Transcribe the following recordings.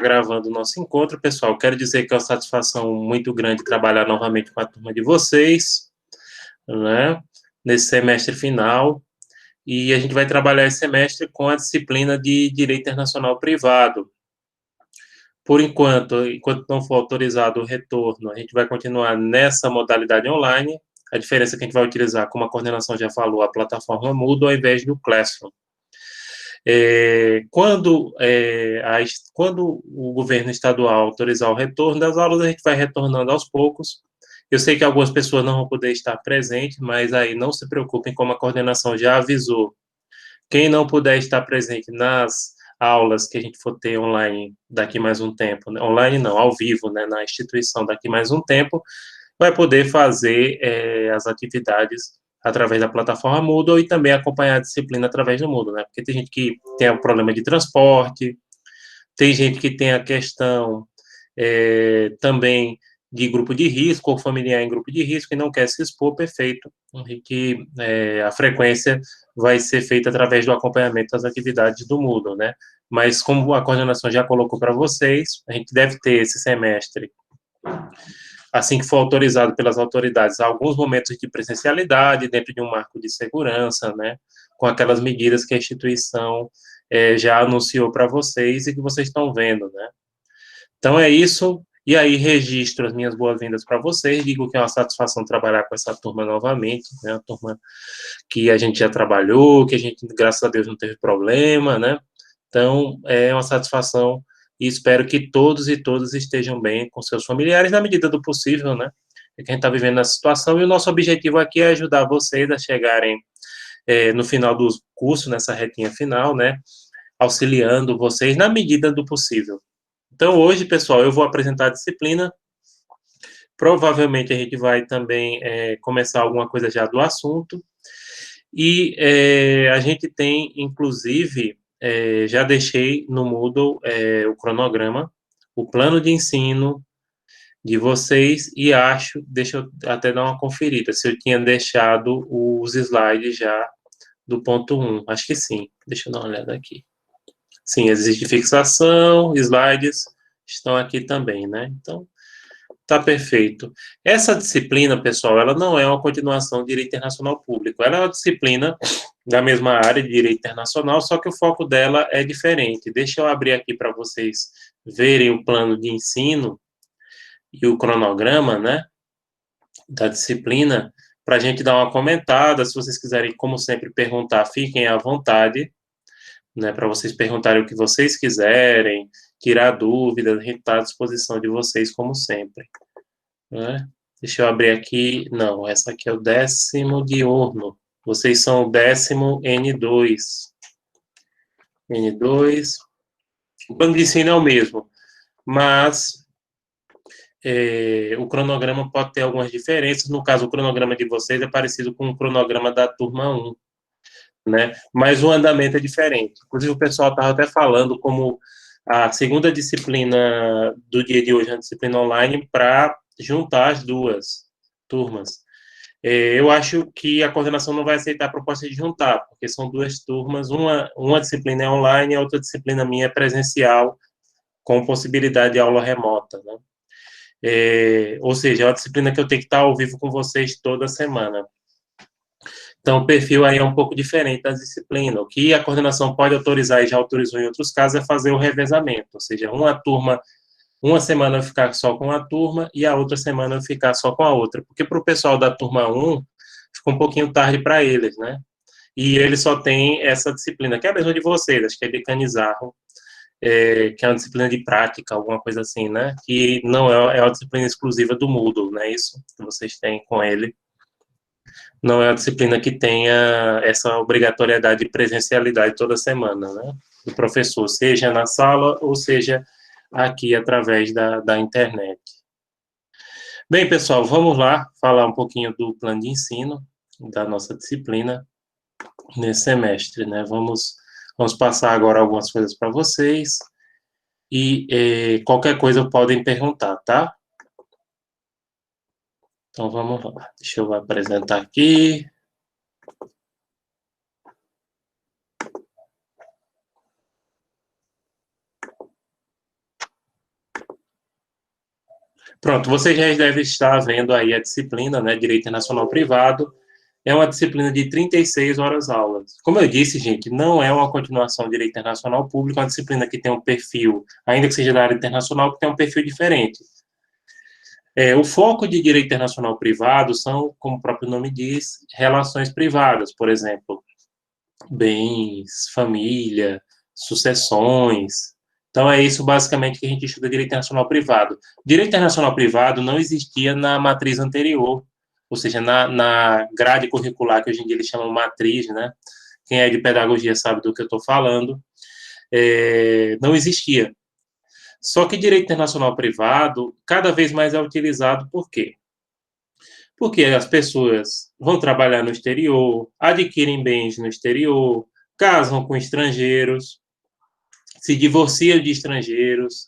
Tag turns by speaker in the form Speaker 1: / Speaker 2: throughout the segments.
Speaker 1: gravando o nosso encontro, pessoal. Quero dizer que é uma satisfação muito grande trabalhar novamente com a turma de vocês, né, nesse semestre final. E a gente vai trabalhar esse semestre com a disciplina de Direito Internacional Privado. Por enquanto não for autorizado o retorno, a gente vai continuar nessa modalidade online. A diferença é que a gente vai utilizar, como a coordenação já falou, a plataforma Moodle ao invés do Classroom. Quando o governo estadual autorizar o retorno das aulas, a gente vai retornando aos poucos. Eu sei que algumas pessoas não vão poder estar presentes, mas aí não se preocupem, como a coordenação já avisou. Quem não puder estar presente nas aulas que a gente for ter online daqui mais um tempo, né? Online não, ao vivo, né, na instituição daqui mais um tempo, vai poder fazer as atividades através da plataforma Moodle e também acompanhar a disciplina através do Moodle, né? Porque tem gente que tem o problema de transporte, tem gente que tem a questão também de grupo de risco ou familiar em grupo de risco e não quer se expor, perfeito, e que a frequência vai ser feita através do acompanhamento das atividades do Moodle, né? Mas como a coordenação já colocou para vocês, a gente deve ter esse semestre, assim que for autorizado pelas autoridades, alguns momentos de presencialidade dentro de um marco de segurança, né? Com aquelas medidas que a instituição já anunciou para vocês e que vocês estão vendo, né? Então é isso, e aí registro as minhas boas-vindas para vocês, digo que é uma satisfação trabalhar com essa turma novamente, né, a turma que a gente já trabalhou, que a gente, graças a Deus, não teve problema, né, então é uma satisfação e espero que todos e todas estejam bem com seus familiares, na medida do possível, né, é que a gente está vivendo nessa situação, e o nosso objetivo aqui é ajudar vocês a chegarem no final do curso, nessa retinha final, né, auxiliando vocês na medida do possível. Então, hoje, pessoal, eu vou apresentar a disciplina. Provavelmente a gente vai também começar alguma coisa já do assunto. E a gente tem, inclusive, já deixei no Moodle o cronograma, o plano de ensino de vocês, e deixa eu até dar uma conferida, se eu tinha deixado os slides já do ponto 1. Acho que sim. Deixa eu dar uma olhada aqui. Sim, existe fixação, slides estão aqui também, né? Então, tá perfeito. Essa disciplina, pessoal, ela não é uma continuação de Direito Internacional Público. Ela é uma disciplina da mesma área de Direito Internacional, só que o foco dela é diferente. Deixa eu abrir aqui para vocês verem o plano de ensino e o cronograma, né, da disciplina, para a gente dar uma comentada. Se vocês quiserem, como sempre, perguntar, fiquem à vontade, né, para vocês perguntarem o que vocês quiserem, tirar dúvidas, a gente está à disposição de vocês, como sempre. Né? Deixa eu abrir aqui. Não, essa aqui é o 10º diurno. Vocês são o 10º N2. N2. O plano de ensino é o mesmo, mas o cronograma pode ter algumas diferenças. No caso, o cronograma de vocês é parecido com o cronograma da turma 1, né? Mas o andamento é diferente. Inclusive, o pessoal estava até falando como a segunda disciplina do dia de hoje é a disciplina online para juntar as duas turmas. Eu acho que a coordenação não vai aceitar a proposta de juntar, porque são duas turmas, uma disciplina é online, a outra disciplina minha é presencial, com possibilidade de aula remota, né? Ou seja, é uma disciplina que eu tenho que estar ao vivo com vocês toda semana. Então, o perfil aí é um pouco diferente da disciplina. O que a coordenação pode autorizar, e já autorizou em outros casos, é fazer o revezamento, ou seja, uma semana eu ficar só com a turma e a outra semana eu ficar só com a outra. Porque para o pessoal da turma 1, fica um pouquinho tarde para eles, né? E eles só têm essa disciplina, que é a mesma de vocês, acho que é Decanizarro, que é uma disciplina de prática, alguma coisa assim, né? Que não é uma disciplina exclusiva do Moodle, não é isso que vocês têm com ele. Não é uma disciplina que tenha essa obrigatoriedade de presencialidade toda semana, né? Do professor, seja na sala ou seja aqui através da internet. Bem, pessoal, vamos lá falar um pouquinho do plano de ensino da nossa disciplina nesse semestre, né? Vamos passar agora algumas coisas para vocês e qualquer coisa podem perguntar, tá? Então vamos lá. Deixa eu apresentar aqui. Pronto, você já deve estar vendo aí a disciplina, né, Direito Internacional Privado. É uma disciplina de 36 horas aulas. Como eu disse, gente, não é uma continuação de Direito Internacional Público, é uma disciplina que tem um perfil, ainda que seja da área internacional, que tem um perfil diferente. O foco de Direito Internacional Privado são, como o próprio nome diz, relações privadas, por exemplo, bens, família, sucessões. Então, é isso basicamente que a gente estuda Direito Internacional Privado. Direito Internacional Privado não existia na matriz anterior, ou seja, na grade curricular, que hoje em dia eles chamam matriz, né? Quem é de pedagogia sabe do que eu estou falando. Não existia. Só que direito internacional privado cada vez mais é utilizado por quê? Porque as pessoas vão trabalhar no exterior, adquirem bens no exterior, casam com estrangeiros, se divorciam de estrangeiros,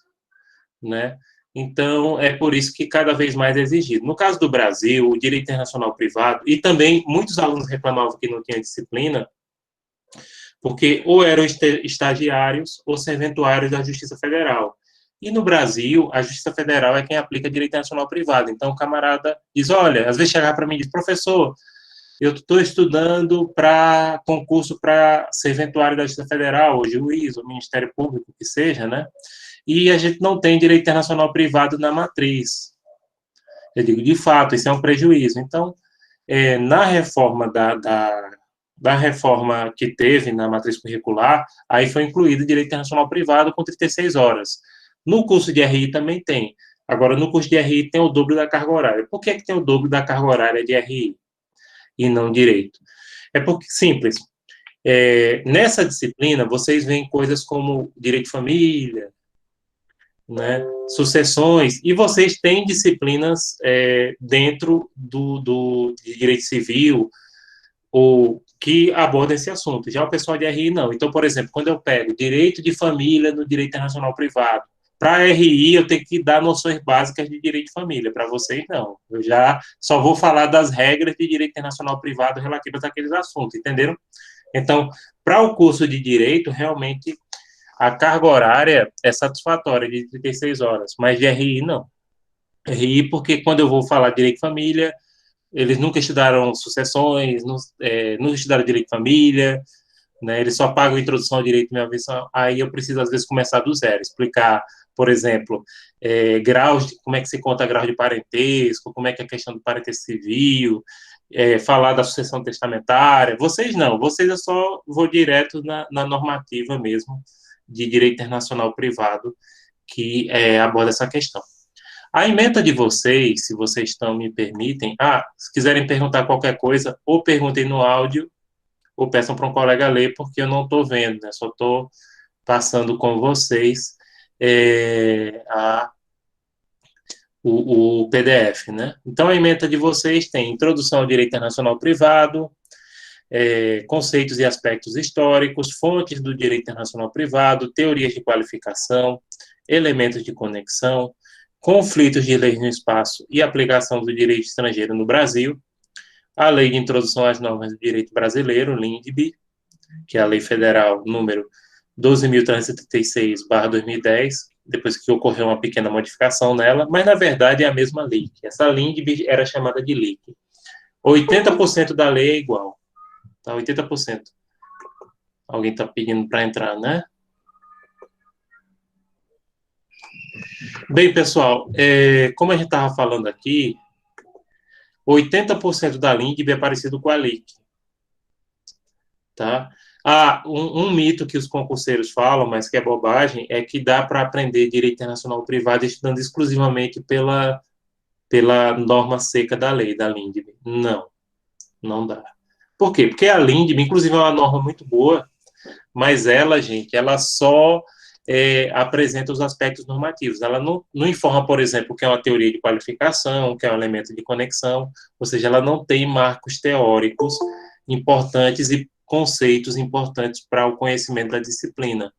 Speaker 1: né? Então, é por isso que cada vez mais é exigido. No caso do Brasil, o direito internacional privado, e também muitos alunos reclamavam que não tinha disciplina, porque ou eram estagiários ou serventuários da Justiça Federal. E no Brasil, a Justiça Federal é quem aplica direito internacional privado. Então, o camarada diz, olha, às vezes chegar para mim e diz, professor, eu estou estudando para concurso para serventuário da Justiça Federal, ou juiz, ou Ministério Público, que seja, né? E a gente não tem direito internacional privado na matriz. Eu digo, de fato, isso é um prejuízo. Então, na reforma da reforma que teve na matriz curricular, aí foi incluído direito internacional privado com 36 horas. No curso de RI também tem. Agora, no curso de RI tem o dobro da carga horária. Por que tem o dobro da carga horária de RI e não direito? É porque, simples, nessa disciplina, vocês veem coisas como direito de família, né, sucessões, e vocês têm disciplinas dentro de direito civil, ou que abordam esse assunto. Já o pessoal de RI não. Então, por exemplo, quando eu pego direito de família no direito internacional privado, para RI eu tenho que dar noções básicas de direito de família, para vocês não. Eu já só vou falar das regras de direito internacional privado relativas àqueles assuntos, entenderam? Então, para o curso de direito, realmente a carga horária é satisfatória de 36 horas, mas de RI não. RI porque quando eu vou falar de direito de família, eles nunca estudaram sucessões, não estudaram direito de família, né? Eles só pagam a introdução ao direito de minha vez, aí eu preciso, às vezes, começar do zero, explicar, por exemplo, graus de, como é que se conta grau de parentesco, como é que é a questão do parentesco civil, falar da sucessão testamentária. Vocês não, vocês eu só vou direto na normativa mesmo de direito internacional privado que aborda essa questão. A ementa de vocês, se vocês estão, me permitem, se quiserem perguntar qualquer coisa, ou perguntem no áudio, ou peçam para um colega ler, porque eu não estou vendo, né? Só estou passando com vocês o PDF, né? Então, a ementa de vocês tem introdução ao direito internacional privado, conceitos e aspectos históricos, fontes do direito internacional privado, teorias de qualificação, elementos de conexão, conflitos de leis no espaço e aplicação do direito estrangeiro no Brasil, a Lei de Introdução às Normas do Direito Brasileiro, LINDB, que é a Lei Federal número 12.336/2010, depois que ocorreu uma pequena modificação nela, mas na verdade é a mesma lei. Essa LINDB era chamada de LIC. 80% da lei é igual. Tá? 80%. Alguém está pedindo para entrar, né? Bem, pessoal, como a gente estava falando aqui, 80% da LINDB é parecido com a LIC. Tá? Um mito que os concurseiros falam, mas que é bobagem, é que dá para aprender direito internacional privado estudando exclusivamente pela norma seca da lei, da LINDB. Não, não dá. Por quê? Porque a LINDB, inclusive, é uma norma muito boa, mas ela, gente, ela só apresenta os aspectos normativos. Ela não informa, por exemplo, o que é uma teoria de qualificação, o que é um elemento de conexão, ou seja, ela não tem marcos teóricos importantes e conceitos importantes para o conhecimento da disciplina.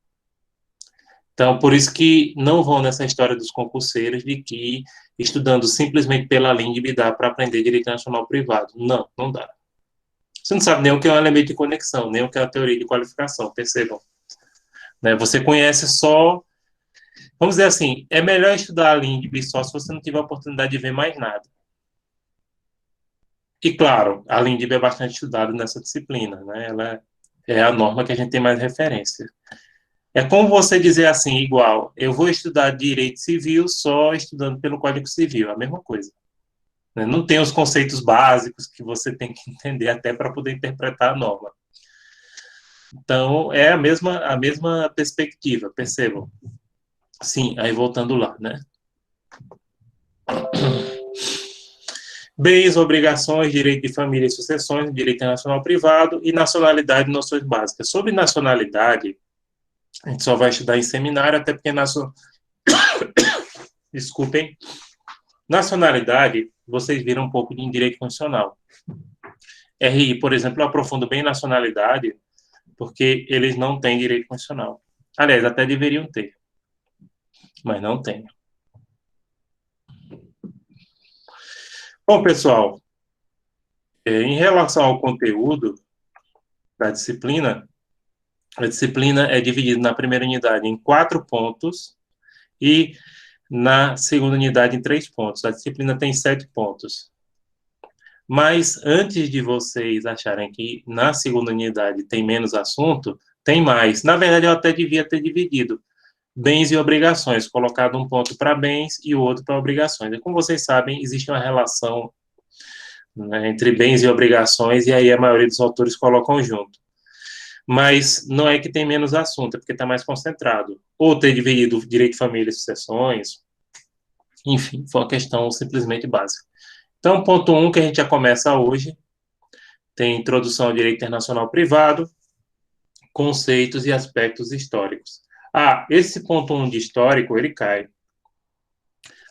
Speaker 1: Então, por isso que não vão nessa história dos concurseiros de que estudando simplesmente pela LINDB dá para aprender direito nacional privado. Não, não dá. Você não sabe nem o que é um elemento de conexão, nem o que é a teoria de qualificação, percebam. Né? Você conhece só Vamos dizer assim, é melhor estudar a LINDB só se você não tiver a oportunidade de ver mais nada. E, claro, a LINDB é bastante estudada nessa disciplina, né? Ela é a norma que a gente tem mais referência. É como você dizer assim, igual, eu vou estudar direito civil só estudando pelo Código Civil, a mesma coisa. Né? Não tem os conceitos básicos que você tem que entender até para poder interpretar a norma. Então, é a mesma perspectiva, percebam. Sim, aí voltando lá, né? Bens, obrigações, direito de família e sucessões, direito internacional privado e nacionalidade e noções básicas. Sobre nacionalidade, a gente só vai estudar em seminário, até porque desculpem, nacionalidade, vocês viram um pouco de direito constitucional. RI, por exemplo, eu aprofundo bem nacionalidade, porque eles não têm direito constitucional. Aliás, até deveriam ter, mas não têm. Bom, pessoal, em relação ao conteúdo da disciplina, a disciplina é dividida na primeira unidade em 4 pontos e na segunda unidade em 3 pontos. A disciplina tem 7 pontos. Mas antes de vocês acharem que na segunda unidade tem menos assunto, tem mais. Na verdade, eu até devia ter dividido bens e obrigações, colocado um ponto para bens e o outro para obrigações. E como vocês sabem, existe uma relação, né, entre bens e obrigações, e aí a maioria dos autores colocam junto. Mas não é que tem menos assunto, é porque está mais concentrado. Ou ter dividido direito de família e sucessões, enfim, foi uma questão simplesmente básica. Então, ponto 1, que a gente já começa hoje, tem introdução ao direito internacional privado, conceitos e aspectos históricos. Ah, esse ponto 1 de histórico, ele cai.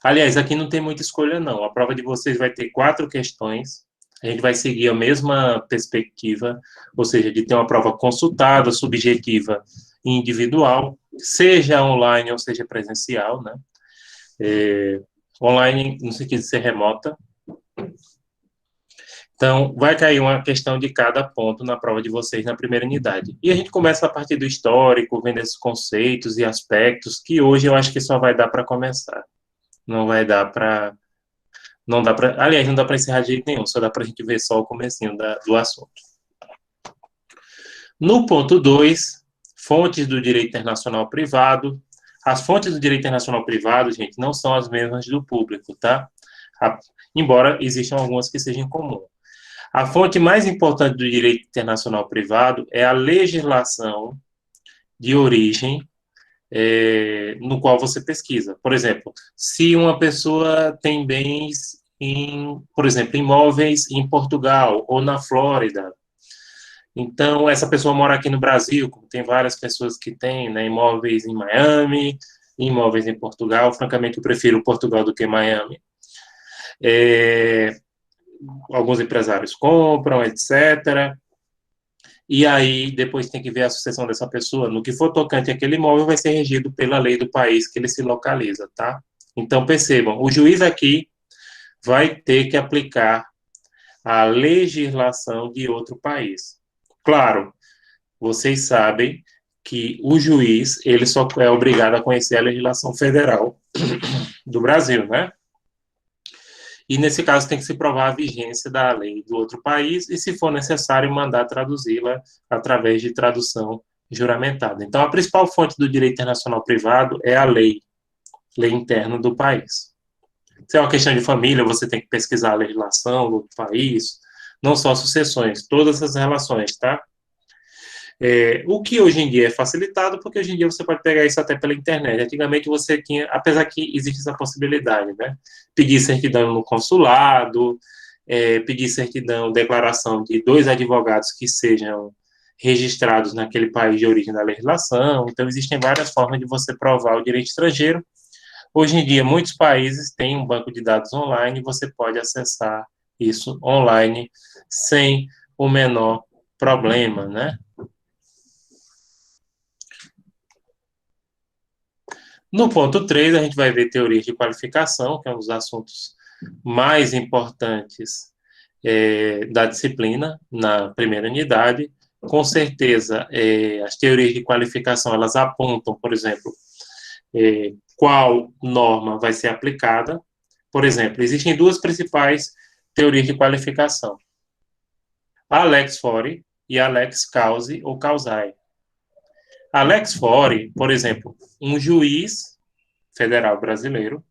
Speaker 1: Aliás, aqui não tem muita escolha, não. A prova de vocês vai ter 4 questões. A gente vai seguir a mesma perspectiva, ou seja, de ter uma prova consultada, subjetiva e individual, seja online ou seja presencial, né? Online no sentido de ser remota. Então, vai cair uma questão de cada ponto na prova de vocês na primeira unidade. E a gente começa a partir do histórico, vendo esses conceitos e aspectos, que hoje eu acho que só vai dar para começar. Não vai dar para... Não dá para... Aliás, não dá para encerrar de jeito nenhum, só dá para a gente ver só o comecinho do assunto. No ponto 2, fontes do direito internacional privado. As fontes do direito internacional privado, gente, não são as mesmas do público, tá? Embora existam algumas que sejam comuns. A fonte mais importante do direito internacional privado é a legislação de origem no qual você pesquisa. Por exemplo, se uma pessoa tem bens por exemplo, imóveis em Portugal ou na Flórida, então essa pessoa mora aqui no Brasil, como tem várias pessoas que têm, né, imóveis em Miami, imóveis em Portugal. Francamente, eu prefiro Portugal do que Miami. Alguns empresários compram, etc. E aí, depois tem que ver a sucessão dessa pessoa. No que for tocante àquele imóvel, vai ser regido pela lei do país que ele se localiza, tá? Então, percebam, o juiz aqui vai ter que aplicar a legislação de outro país. Claro, vocês sabem que o juiz, ele só é obrigado a conhecer a legislação federal do Brasil, né? E, nesse caso, tem que se provar a vigência da lei do outro país e, se for necessário, mandar traduzi-la através de tradução juramentada. Então, a principal fonte do direito internacional privado é a lei interna do país. Se é uma questão de família, você tem que pesquisar a legislação do país, não só sucessões, todas as relações, tá? O que hoje em dia é facilitado, porque hoje em dia você pode pegar isso até pela internet. Antigamente você tinha, apesar que existe essa possibilidade, né? Pedir certidão no consulado, pedir certidão, declaração de 2 advogados que sejam registrados naquele país de origem da legislação. Então, existem várias formas de você provar o direito estrangeiro. Hoje em dia, muitos países têm um banco de dados online e você pode acessar isso online sem o menor problema, né? No ponto 3, a gente vai ver teorias de qualificação, que é um dos assuntos mais importantes da disciplina, na primeira unidade. Com certeza, as teorias de qualificação, elas apontam, por exemplo, qual norma vai ser aplicada. Por exemplo, existem duas principais teorias de qualificação: a lex fori e a lex causa ou causae. A lex fori, por exemplo, um juiz federal brasileiro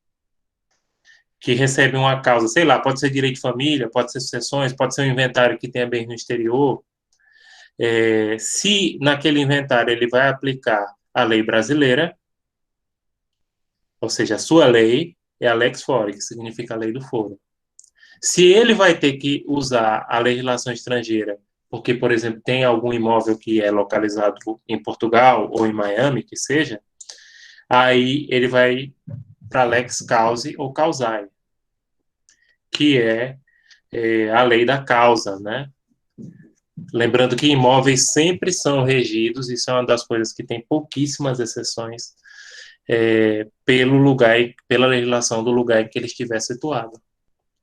Speaker 1: que recebe uma causa, sei lá, pode ser direito de família, pode ser sucessões, pode ser um inventário que tenha bens no exterior. Se naquele inventário ele vai aplicar a lei brasileira, ou seja, a sua lei é a lex fori, que significa a lei do foro. Se ele vai ter que usar a legislação estrangeira, porque, por exemplo, tem algum imóvel que é localizado em Portugal ou em Miami, que seja, aí ele vai para a lex causa ou causae, que é a lei da causa, né? Lembrando que imóveis sempre são regidos, isso é uma das coisas que tem pouquíssimas exceções, pelo lugar, pela legislação do lugar em que ele estiver situado.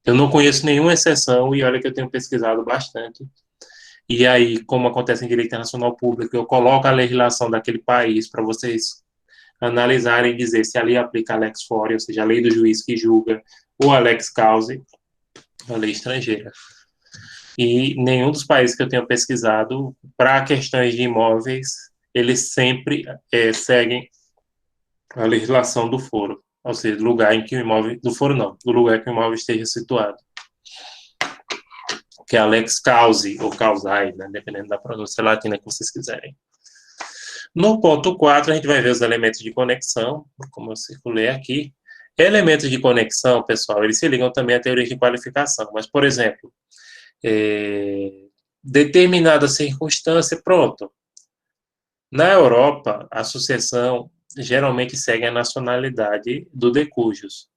Speaker 1: Eu não conheço nenhuma exceção, e olha que eu tenho pesquisado bastante. E aí, como acontece em direito internacional público, eu coloco a legislação daquele país para vocês analisarem e dizer se ali aplica a lex fori, ou seja, a lei do juiz que julga, ou a lex causa, a lei estrangeira. E nenhum dos países que eu tenho pesquisado, para questões de imóveis, eles sempre seguem a legislação do foro, ou seja, do lugar em que o imóvel, do foro não, do lugar que o imóvel esteja situado, que é a lex causa ou causae, né, dependendo da pronúncia latina que vocês quiserem. No ponto 4, a gente vai ver os elementos de conexão, como eu circulei aqui. Elementos de conexão, pessoal, eles se ligam também à teoria de qualificação, mas, por exemplo, determinada circunstância, pronto. Na Europa, a sucessão geralmente segue a nacionalidade do de cujos.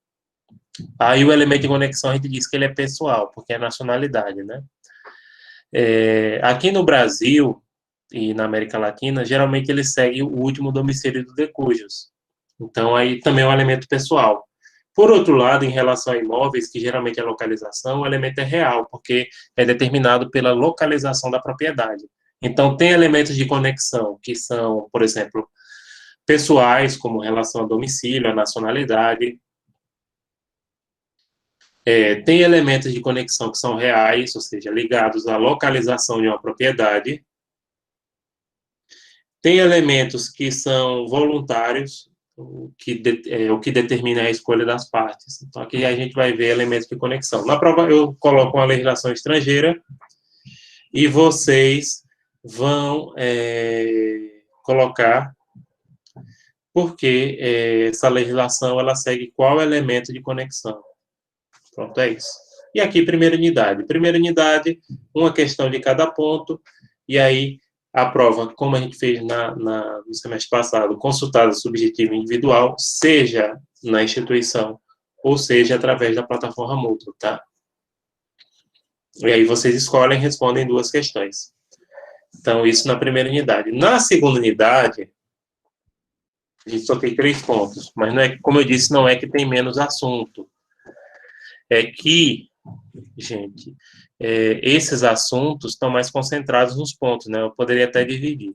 Speaker 1: Aí o elemento de conexão a gente diz que ele é pessoal, porque é nacionalidade, né? Aqui no Brasil e na América Latina, geralmente ele segue o último domicílio do de cujos. Então aí também é um elemento pessoal. Por outro lado, em relação a imóveis, que geralmente é localização, o elemento é real, porque é determinado pela localização da propriedade. Então, tem elementos de conexão que são, por exemplo, pessoais, como relação a domicílio, a nacionalidade. Tem elementos de conexão que são reais, ou seja, ligados à localização de uma propriedade. Tem elementos que são voluntários, o que determina a escolha das partes. Então, aqui a gente vai ver elementos de conexão. Na prova, eu coloco uma legislação estrangeira e vocês vão colocar porque essa legislação ela segue qual elemento de conexão. Pronto, é isso. E aqui, primeira unidade. Primeira unidade, uma questão de cada ponto, e aí a prova, como a gente fez no semestre passado, consultada subjetiva e individual, seja na instituição, ou seja, através da plataforma Moodle, tá? E aí vocês escolhem e respondem duas questões. Então, isso na primeira unidade. Na segunda unidade, a gente só tem 3 pontos, mas não é, como eu disse, não é que tem menos assunto. É que, gente, esses assuntos estão mais concentrados nos pontos, né? Eu poderia até dividir.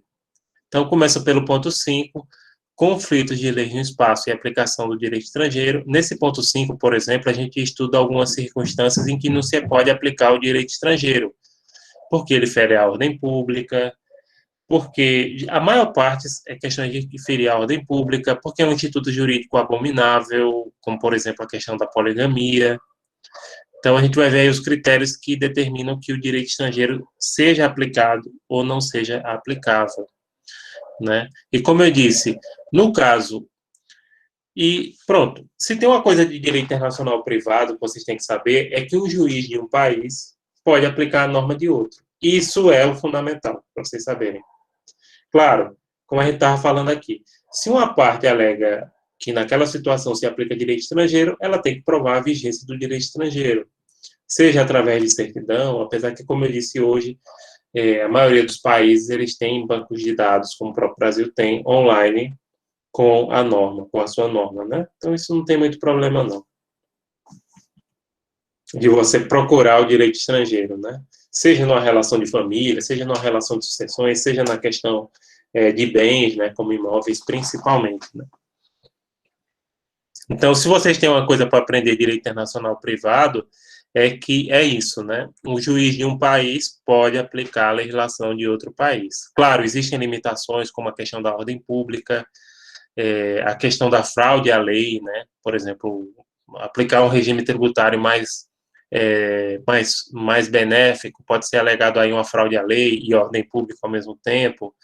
Speaker 1: Então, começa pelo ponto 5, conflitos de leis no espaço e aplicação do direito estrangeiro. Nesse ponto 5, por exemplo, a gente estuda algumas circunstâncias em que não se pode aplicar o direito estrangeiro, porque ele fere a ordem pública, porque a maior parte é questão de ferir a ordem pública, porque é um instituto jurídico abominável, como, por exemplo, a questão da poligamia. Então, a gente vai ver aí os critérios que determinam que o direito estrangeiro seja aplicado ou não seja aplicável, né? E como eu disse, no caso... E pronto, se tem uma coisa de direito internacional privado que vocês têm que saber, é que um juiz de um país pode aplicar a norma de outro. Isso é o fundamental, para vocês saberem. Claro, como a gente estava falando aqui, se uma parte alega que naquela situação se aplica direito estrangeiro, ela tem que provar a vigência do direito estrangeiro, seja através de certidão, apesar que, como eu disse hoje, a maioria dos países eles têm bancos de dados, como o próprio Brasil tem, online, com a norma, com a sua norma, né? Então, isso não tem muito problema, não. De você procurar o direito estrangeiro, né? Seja numa relação de família, seja numa relação de sucessões, seja na questão de bens, né? Como imóveis, principalmente, né? Então, se vocês têm uma coisa para aprender direito internacional privado, é que é isso, né? Um juiz de um país pode aplicar a legislação de outro país. Claro, existem limitações, como a questão da ordem pública, a questão da fraude à lei, né? Por exemplo, aplicar um regime tributário mais benéfico, pode ser alegado aí uma fraude à lei e ordem pública ao mesmo tempo.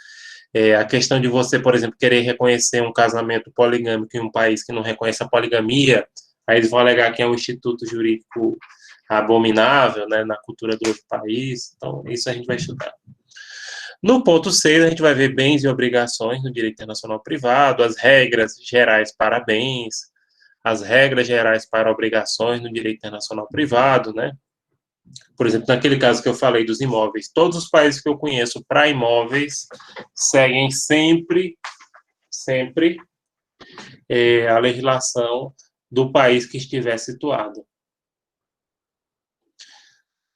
Speaker 1: A questão de você, por exemplo, querer reconhecer um casamento poligâmico em um país que não reconhece a poligamia, aí eles vão alegar que é um instituto jurídico abominável, né, na cultura do outro país. Então, isso a gente vai estudar. No ponto 6, a gente vai ver bens e obrigações no direito internacional privado, as regras gerais para bens, as regras gerais para obrigações no direito internacional privado, né? Por exemplo, naquele caso que eu falei dos imóveis, todos os países que eu conheço para imóveis seguem sempre a legislação do país que estiver situado.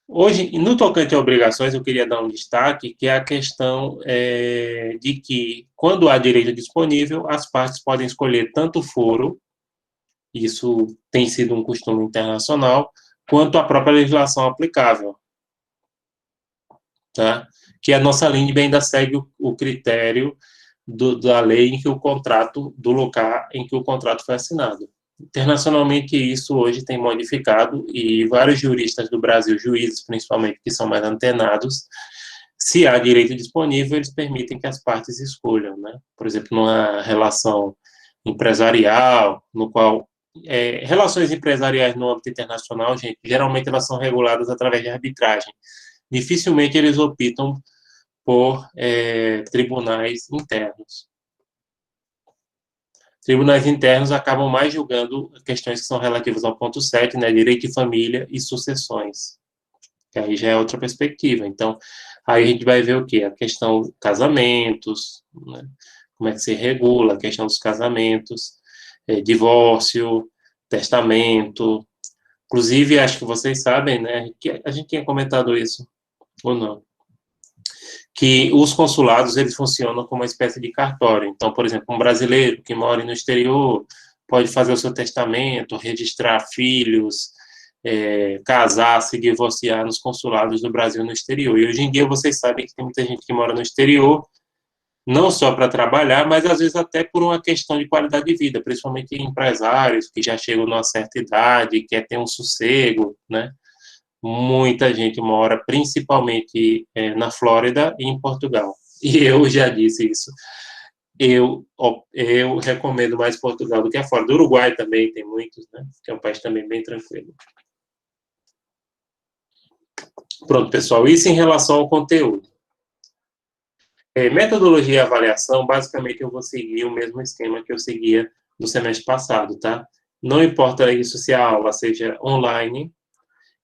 Speaker 1: Hoje, no tocante a obrigações, eu queria dar um destaque, que é a questão de que, quando há direito disponível, as partes podem escolher tanto o foro, isso tem sido um costume internacional, quanto a própria legislação aplicável, tá? Que a nossa LINDB ainda segue o critério da lei em que o contrato, do local em que o contrato foi assinado. Internacionalmente, isso hoje tem modificado e vários juristas do Brasil, juízes principalmente, que são mais antenados, se há direito disponível, eles permitem que as partes escolham, né? Por exemplo, numa relação empresarial, no qual relações empresariais no âmbito internacional, gente, geralmente elas são reguladas através de arbitragem. Dificilmente eles optam por tribunais internos. Tribunais internos acabam mais julgando questões que são relativas ao ponto 7, né, direito de família e sucessões, que aí já é outra perspectiva. Então, aí a gente vai ver o quê? A questão dos casamentos, né, como é que se regula a questão dos casamentos, divórcio, testamento. Inclusive, acho que vocês sabem, né, que a gente tinha comentado isso, ou não, que os consulados, eles funcionam como uma espécie de cartório. Então, por exemplo, um brasileiro que mora no exterior pode fazer o seu testamento, registrar filhos, casar, se divorciar nos consulados do Brasil no exterior. E hoje em dia vocês sabem que tem muita gente que mora no exterior, não só para trabalhar, mas às vezes até por uma questão de qualidade de vida, principalmente empresários que já chegam numa certa idade, quer ter um sossego, né? Muita gente mora principalmente na Flórida e em Portugal. E eu já disse isso. Eu recomendo mais Portugal do que a Flórida. Do Uruguai também tem muitos, né? Que é um país também bem tranquilo. Pronto, pessoal. Isso em relação ao conteúdo. Metodologia e avaliação, basicamente eu vou seguir o mesmo esquema que eu seguia no semestre passado, tá? Não importa isso se a aula seja online.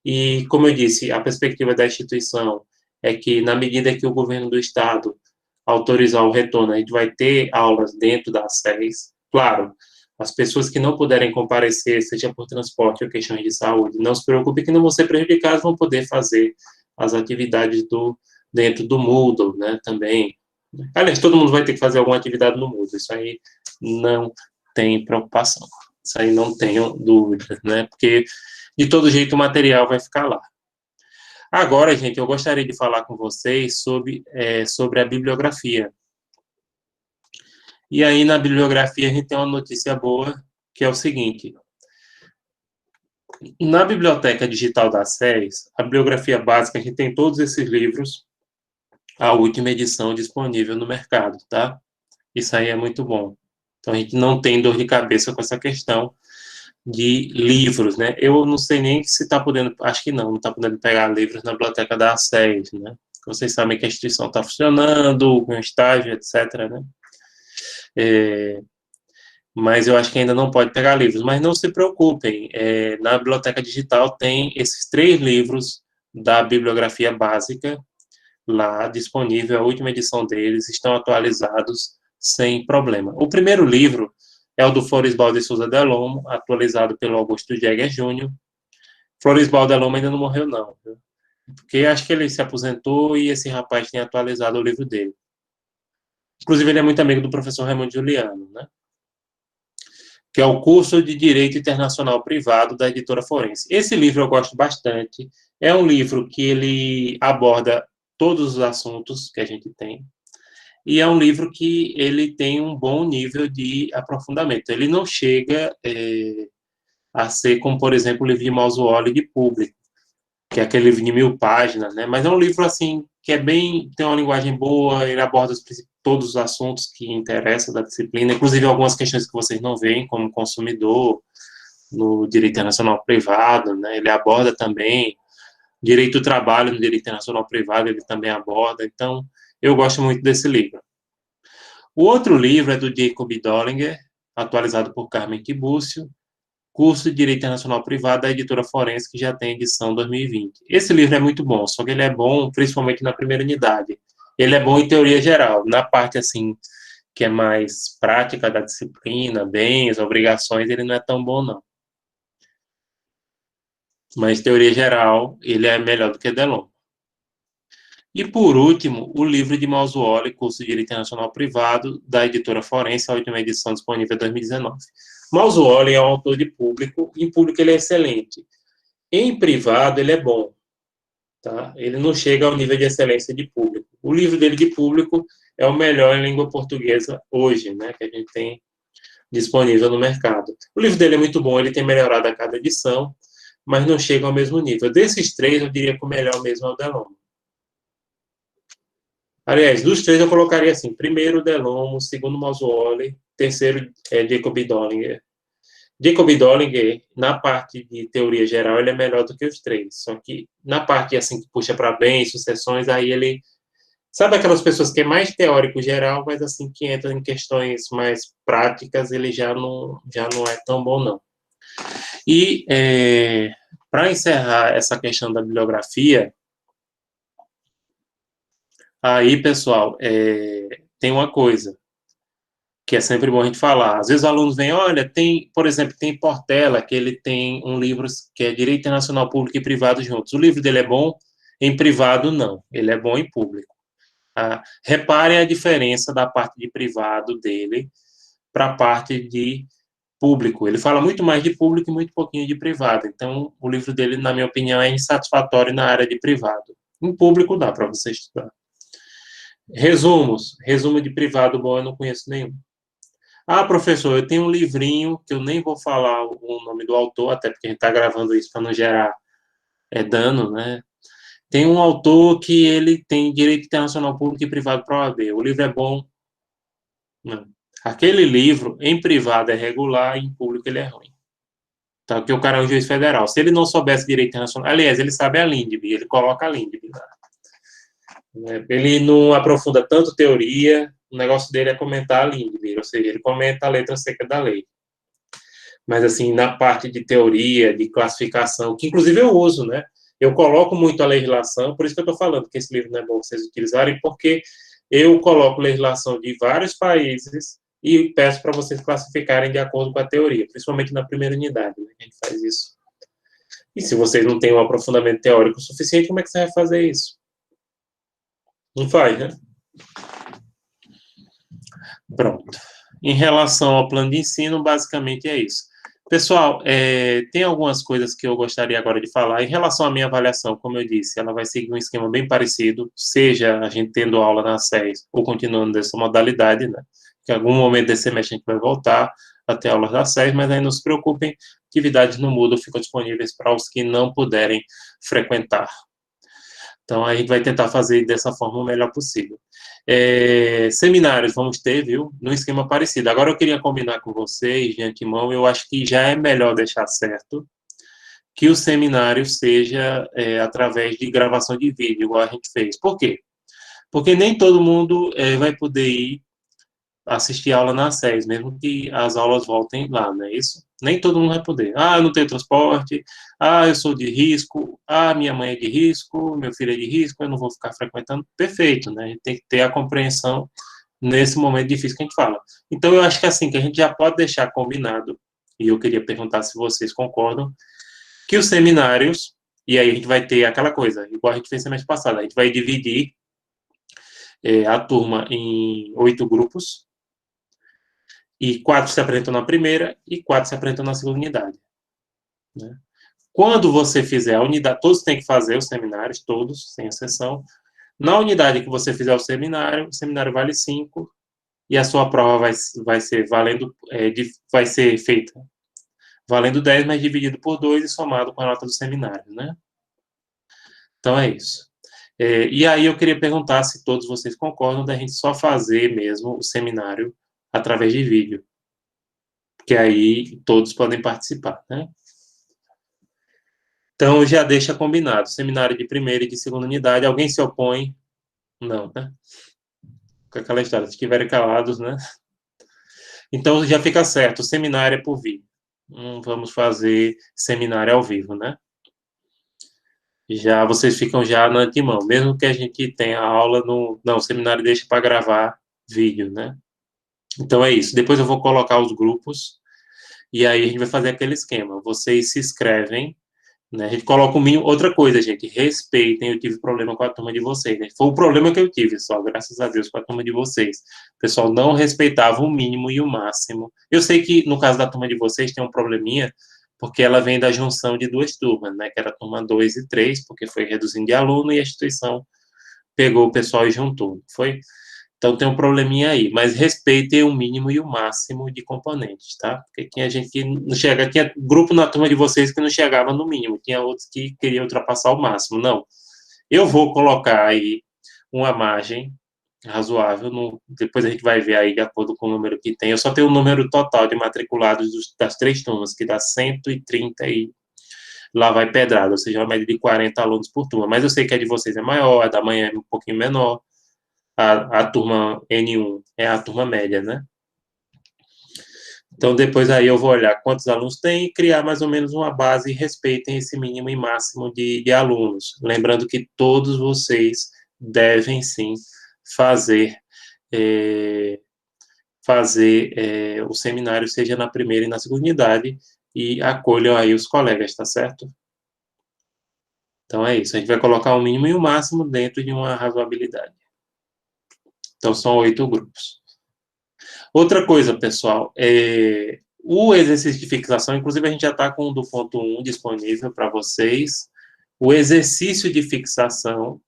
Speaker 1: E, como eu disse, a perspectiva da instituição é que, na medida que o governo do Estado autorizar o retorno, a gente vai ter aulas dentro das SES. Claro, as pessoas que não puderem comparecer, seja por transporte ou questões de saúde, não se preocupe que não vão ser prejudicados, vão poder fazer as atividades dentro do Moodle, né, também. Aliás, todo mundo vai ter que fazer alguma atividade no Moodle, isso aí não tem preocupação. Isso aí não tenho dúvidas, né, porque de todo jeito o material vai ficar lá. Agora, gente, eu gostaria de falar com vocês sobre a bibliografia. E aí, na bibliografia, a gente tem uma notícia boa, que é o seguinte. Na biblioteca digital da SES, a bibliografia básica, a gente tem todos esses livros, a última edição disponível no mercado, tá? Isso aí é muito bom. Então, a gente não tem dor de cabeça com essa questão de livros, né? Eu não sei nem se está podendo, acho que não está podendo pegar livros na biblioteca da SES, né? Vocês sabem que a instituição está funcionando, com estágio, etc., né? Mas eu acho que ainda não pode pegar livros. Mas não se preocupem, na biblioteca digital tem esses 3 livros da bibliografia básica lá disponível, a última edição deles, estão atualizados sem problema. O primeiro livro é o do Florisbal de Souza Delommo, atualizado pelo Augusto Jäger Júnior. Florisbal Delommo ainda não morreu, não, viu? Porque acho que ele se aposentou e esse rapaz tem atualizado o livro dele. Inclusive, ele é muito amigo do professor Raimundo Juliano, né? que é o curso de Direito Internacional Privado da Editora Forense. Esse livro eu gosto bastante. É um livro que ele aborda todos os assuntos que a gente tem. E é um livro que ele tem um bom nível de aprofundamento. Ele não chega a ser como, por exemplo, o livro de Mausuoli de público, que é aquele livro de 1000 páginas, né? Mas é um livro, assim, que é bem, tem uma linguagem boa, ele aborda todos os assuntos que interessam da disciplina, inclusive algumas questões que vocês não veem, como consumidor, no direito internacional privado, né? Ele aborda também direito do trabalho no direito internacional privado, ele também aborda. Então, eu gosto muito desse livro. O outro livro é do Jacob Dollinger, atualizado por Carmen Tiburcio, Curso de Direito Internacional Privado da Editora Forense, que já tem edição 2020. Esse livro é muito bom, só que ele é bom principalmente na primeira unidade. Ele é bom em teoria geral. Na parte, assim, que é mais prática da disciplina, bens, obrigações, ele não é tão bom, não. Mas teoria geral, ele é melhor do que Delon. E, por último, o livro de Mausuoli, Curso de Direito Internacional Privado, da Editora Forense, a última edição disponível em 2019. Mausuoli é um autor de público, em público ele é excelente. Em privado, ele é bom. Tá? Ele não chega ao nível de excelência de público. O livro dele de público é o melhor em língua portuguesa hoje, né, que a gente tem disponível no mercado. O livro dele é muito bom, ele tem melhorado a cada edição, mas não chega ao mesmo nível. Desses três, eu diria que o melhor mesmo é o Delon. Aliás, dos três eu colocaria assim, primeiro Delon, segundo Mausuoli, terceiro Jacob Dollinger. Jacob Dollinger, na parte de teoria geral, ele é melhor do que os três, só que na parte assim que puxa para bens, sucessões, aí ele sabe aquelas pessoas que é mais teórico geral, mas assim que entra em questões mais práticas, ele já não é tão bom não. E para encerrar essa questão da bibliografia, aí, pessoal, tem uma coisa que é sempre bom a gente falar. Às vezes os alunos vêm, olha, tem, por exemplo, tem Portela, que ele tem um livro que é Direito Internacional Público e Privado juntos. O livro dele é bom, em privado não, ele é bom em público. Ah, repare a diferença da parte de privado dele para a parte de público. Ele fala muito mais de público e muito pouquinho de privado. Então, o livro dele, na minha opinião, é insatisfatório na área de privado. Em público dá para você estudar. Resumos. Resumo de privado bom eu não conheço nenhum. Ah, professor, eu tenho um livrinho que eu nem vou falar o nome do autor, até porque a gente está gravando isso para não gerar dano, né? Tem um autor que ele tem direito internacional público e privado para a OAB. O livro é bom? Não. Aquele livro, em privado, é regular, em público ele é ruim. Tá? Porque o cara é um juiz federal. Se ele não soubesse direito internacional... Aliás, ele sabe a LINDB, ele coloca a LINDB lá. Ele não aprofunda tanto teoria, o negócio dele é comentar a LINDB, ou seja, ele comenta a letra seca da lei. Mas, assim, na parte de teoria, de classificação, que inclusive eu uso, né? Eu coloco muito a legislação, por isso que eu estou falando que esse livro não é bom vocês utilizarem, porque eu coloco legislação de vários países e peço para vocês classificarem de acordo com a teoria, principalmente na primeira unidade, né? A gente faz isso. E se vocês não têm um aprofundamento teórico suficiente, como é que você vai fazer isso? Não faz, né? Pronto. Em relação ao plano de ensino, basicamente é isso. Pessoal, tem algumas coisas que eu gostaria agora de falar. Em relação à minha avaliação, como eu disse, ela vai seguir um esquema bem parecido, seja a gente tendo aula na SES ou continuando dessa modalidade, né? Que em algum momento desse semestre a gente vai voltar a ter aulas da SES, mas aí não se preocupem, atividades no Moodle ficam disponíveis para os que não puderem frequentar. Então, a gente vai tentar fazer dessa forma o melhor possível. Seminários vamos ter, viu? Num esquema parecido. Agora, eu queria combinar com vocês, de antemão, eu acho que já é melhor deixar certo que o seminário seja através de gravação de vídeo, igual a gente fez. Por quê? Porque nem todo mundo vai poder ir assistir aula na SES, mesmo que as aulas voltem lá, não é isso? Nem todo mundo vai poder. Ah, eu não tenho transporte, ah, eu sou de risco, ah, minha mãe é de risco, meu filho é de risco, eu não vou ficar frequentando. Perfeito, né? A gente tem que ter a compreensão nesse momento difícil que a gente fala. Então, eu acho que assim, que a gente já pode deixar combinado, e eu queria perguntar se vocês concordam, que os seminários, e aí a gente vai ter aquela coisa, igual a gente fez semestre passado, a gente vai dividir a turma em 8 grupos, e 4 se apresentam na primeira e 4 se apresentam na segunda unidade. Né? Quando você fizer a unidade, todos têm que fazer os seminários, todos, sem exceção. Na unidade que você fizer o seminário vale 5 e a sua prova vai ser valendo, vai ser feita valendo 10, mas dividido por 2 e somado com a nota do seminário, né? Então é isso. E aí eu queria perguntar se todos vocês concordam da gente só fazer mesmo o seminário através de vídeo, porque aí todos podem participar, né? Então já deixa combinado, seminário de primeira e de segunda unidade, alguém se opõe? Não, né? Com aquela história, se estiverem calados, né? Então já fica certo, o seminário é por vídeo. Não vamos fazer seminário ao vivo, né? Já vocês ficam já na antemão, mesmo que a gente tenha aula no... Não, o seminário deixa para gravar vídeo, né? Então é isso. Depois eu vou colocar os grupos e aí a gente vai fazer aquele esquema. Vocês se inscrevem, né? A gente coloca o mínimo. Outra coisa, gente, respeitem. Eu tive problema com a turma de vocês, né? Foi o problema que eu tive, só, graças a Deus, com a turma de vocês. O pessoal não respeitava o mínimo e o máximo. Eu sei que no caso da turma de vocês tem um probleminha, porque ela vem da junção de duas turmas, né? Que era a turma 2 e 3, porque foi reduzindo de aluno e a instituição pegou o pessoal e juntou, foi? Então tem um probleminha aí, mas respeitem o mínimo e o máximo de componentes, tá? Porque tinha gente que não chega, tinha grupo na turma de vocês que não chegava no mínimo, tinha outros que queriam ultrapassar o máximo. Não. Eu vou colocar aí uma margem razoável, depois a gente vai ver aí de acordo com o número que tem. Eu só tenho o número total de matriculados das 3 turmas, que dá 130 e lá vai pedrada, ou seja, uma média de 40 alunos por turma. Mas eu sei que a de vocês é maior, a da manhã é um pouquinho menor. A turma N1 é a turma média, né? Então, depois aí eu vou olhar quantos alunos tem e criar mais ou menos uma base e respeitem esse mínimo e máximo de alunos. Lembrando que todos vocês devem, sim, fazer o seminário, seja na primeira e na segunda unidade, e acolham aí os colegas, tá certo? Então, é isso. A gente vai colocar o mínimo e o máximo dentro de uma razoabilidade. Então, são 8 grupos. Outra coisa, pessoal, o exercício de fixação, inclusive a gente já está com o do ponto 1 disponível para vocês. O exercício de fixação,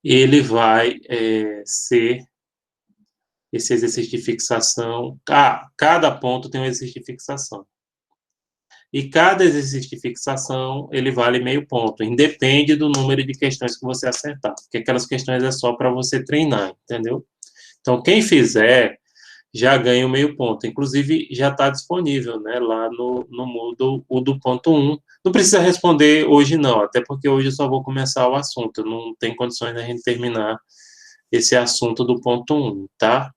Speaker 1: ele vai ser esse exercício de fixação. Cada ponto tem um exercício de fixação. E cada exercício de fixação, ele vale meio ponto. Independe do número de questões que você acertar. Porque aquelas questões é só para você treinar, entendeu? Então, quem fizer já ganha o meio ponto. Inclusive, já está disponível, né, lá no Moodle, o do ponto 1. Não precisa responder hoje, não, até porque hoje eu só vou começar o assunto. Não tem condições da gente terminar esse assunto do ponto 1, tá?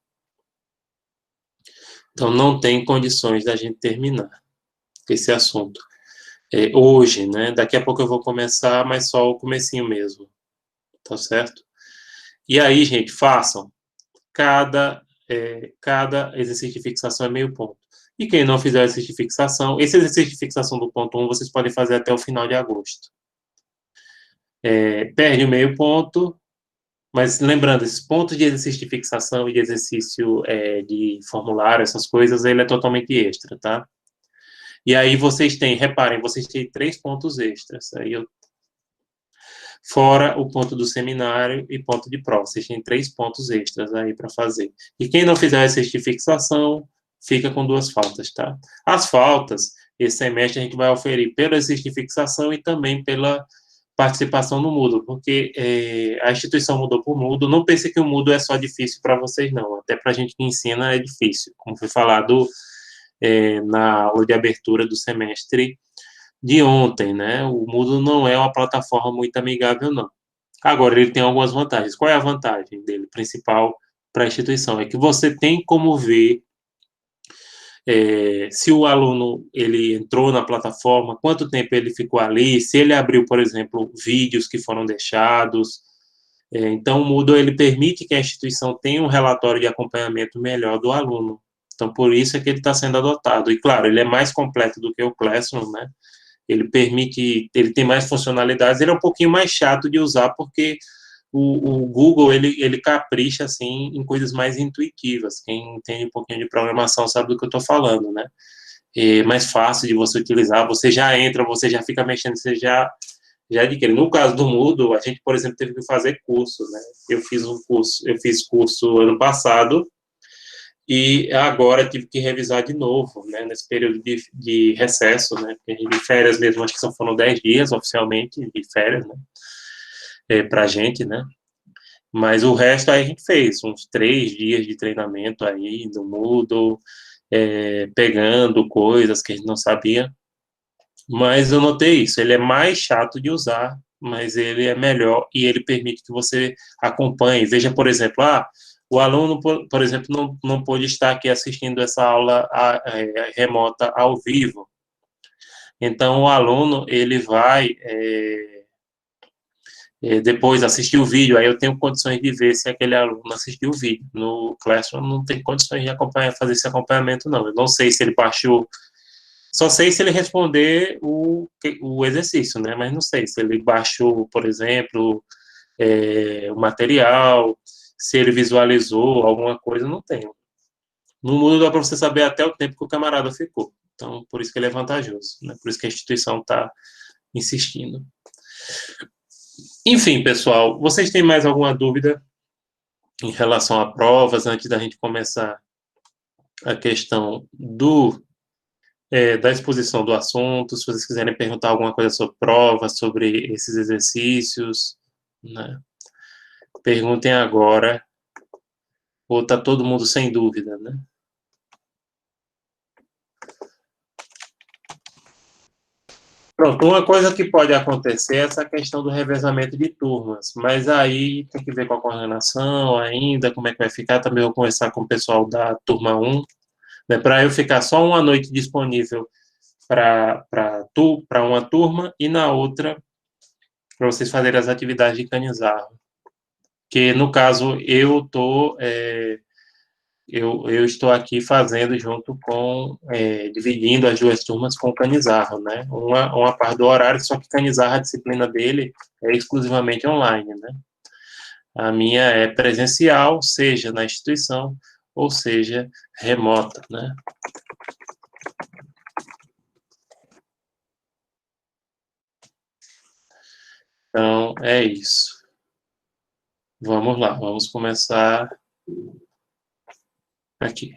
Speaker 1: Então, não tem condições da gente terminar esse assunto hoje, né? Daqui a pouco eu vou começar, mas só o comecinho mesmo, tá certo? E aí, gente, façam. Cada exercício de fixação é meio ponto. E quem não fizer exercício de fixação, esse exercício de fixação do ponto 1, vocês podem fazer até o final de agosto. Perde o meio ponto, mas lembrando, esses pontos de exercício de fixação e de exercício de formulário, essas coisas, ele é totalmente extra, tá? E aí vocês têm, reparem, vocês têm 3 pontos extras. Aí fora o ponto do seminário e ponto de prova. Vocês têm 3 pontos extras aí para fazer. E quem não fizer essa de fixação, fica com 2 faltas, tá? As faltas, esse semestre a gente vai oferir pelo exercício de fixação e também pela participação no Moodle, porque a instituição mudou para o Moodle. Não pense que o Moodle é só difícil para vocês, não. Até para a gente que ensina é difícil. Como foi falado na aula de abertura do semestre de ontem, né? O Moodle não é uma plataforma muito amigável, não. Agora, ele tem algumas vantagens. Qual é a vantagem dele, principal para a instituição? É que você tem como ver se o aluno ele entrou na plataforma, quanto tempo ele ficou ali, se ele abriu, por exemplo, vídeos que foram deixados. Então, o Moodle ele permite que a instituição tenha um relatório de acompanhamento melhor do aluno. Então, por isso é que ele está sendo adotado. E, claro, ele é mais completo do que o Classroom, né? Ele tem mais funcionalidades, ele é um pouquinho mais chato de usar, porque o Google, ele capricha, assim, em coisas mais intuitivas. Quem entende um pouquinho de programação sabe do que eu estou falando, né? É mais fácil de você utilizar, você já entra, você já fica mexendo, você já adquire. No caso do Moodle, a gente, por exemplo, teve que fazer curso, né? Eu fiz curso ano passado, e agora tive que revisar de novo, né, nesse período de recesso, né, porque de férias mesmo, acho que só foram 10 dias oficialmente de férias, né, pra gente, né, mas o resto aí a gente fez, uns 3 dias de treinamento aí no Moodle, pegando coisas que a gente não sabia, mas eu notei isso, ele é mais chato de usar, mas ele é melhor e ele permite que você acompanhe. Veja, por exemplo, o aluno, por exemplo, não pôde estar aqui assistindo essa aula remota ao vivo. Então, o aluno, ele vai depois assistir o vídeo, aí eu tenho condições de ver se aquele aluno assistiu o vídeo. No Classroom, não tem condições de acompanhar, fazer esse acompanhamento, não. Eu não sei se ele baixou. Só sei se ele responder o exercício, né? Mas não sei se ele baixou, por exemplo, o material, se ele visualizou alguma coisa, não tenho. No Moodle dá para você saber até o tempo que o camarada ficou. Então, por isso que ele é vantajoso, né? Por isso que a instituição está insistindo. Enfim, pessoal, vocês têm mais alguma dúvida em relação a provas, antes da gente começar a questão da exposição do assunto, se vocês quiserem perguntar alguma coisa sobre provas, sobre esses exercícios, né? Perguntem agora, ou está todo mundo sem dúvida, né? Pronto, uma coisa que pode acontecer é essa questão do revezamento de turmas, mas aí tem que ver com a coordenação ainda, como é que vai ficar, também vou conversar com o pessoal da turma 1, né, para eu ficar só uma noite disponível para uma turma e na outra para vocês fazerem as atividades de Canizarro. Que, no caso, eu estou aqui fazendo junto com, dividindo as duas turmas com o Canizarro, né? Uma parte do horário, só que Canizarro, a disciplina dele é exclusivamente online, né? A minha é presencial, seja na instituição, ou seja, remota, né? Então, é isso. Vamos lá, vamos começar aqui.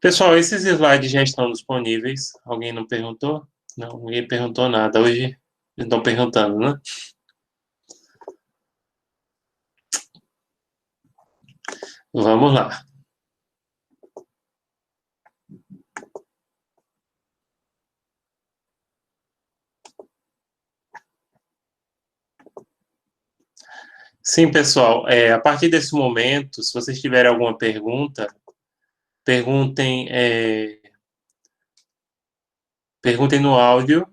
Speaker 1: Pessoal, esses slides já estão disponíveis. Alguém não perguntou? Não, ninguém perguntou nada. Hoje estão perguntando, né? Vamos lá. Sim, pessoal, a partir desse momento, se vocês tiverem alguma pergunta, perguntem, perguntem no áudio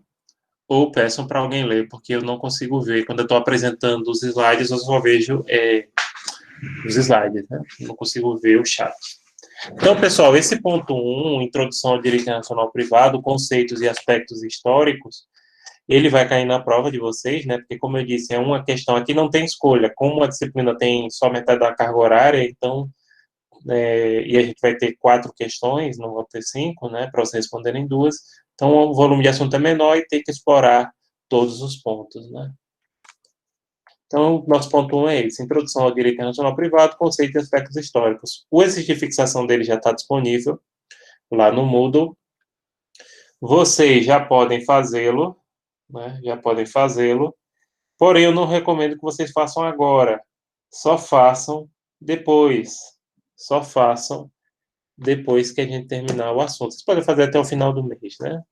Speaker 1: ou peçam para alguém ler, porque eu não consigo ver. Quando eu estou apresentando os slides, eu só vejo os slides, né? Eu não consigo ver o chat. Então, pessoal, esse ponto 1, Introdução ao Direito Internacional Privado, conceitos e aspectos históricos, ele vai cair na prova de vocês, né? Porque, como eu disse, é uma questão aqui, não tem escolha. Como a disciplina tem só metade da carga horária, então, e a gente vai ter 4 questões, não vão ter 5, né? Para vocês responderem 2. Então, o volume de assunto é menor e tem que explorar todos os pontos, né? Então, nosso ponto 1 é esse: Introdução ao Direito Internacional Privado, conceitos e aspectos históricos. O exercício de fixação dele já está disponível lá no Moodle. Vocês já podem fazê-lo, né? Já podem fazê-lo. Porém, eu não recomendo que vocês façam agora. Só façam depois. Só façam depois que a gente terminar o assunto. Vocês podem fazer até o final do mês, né?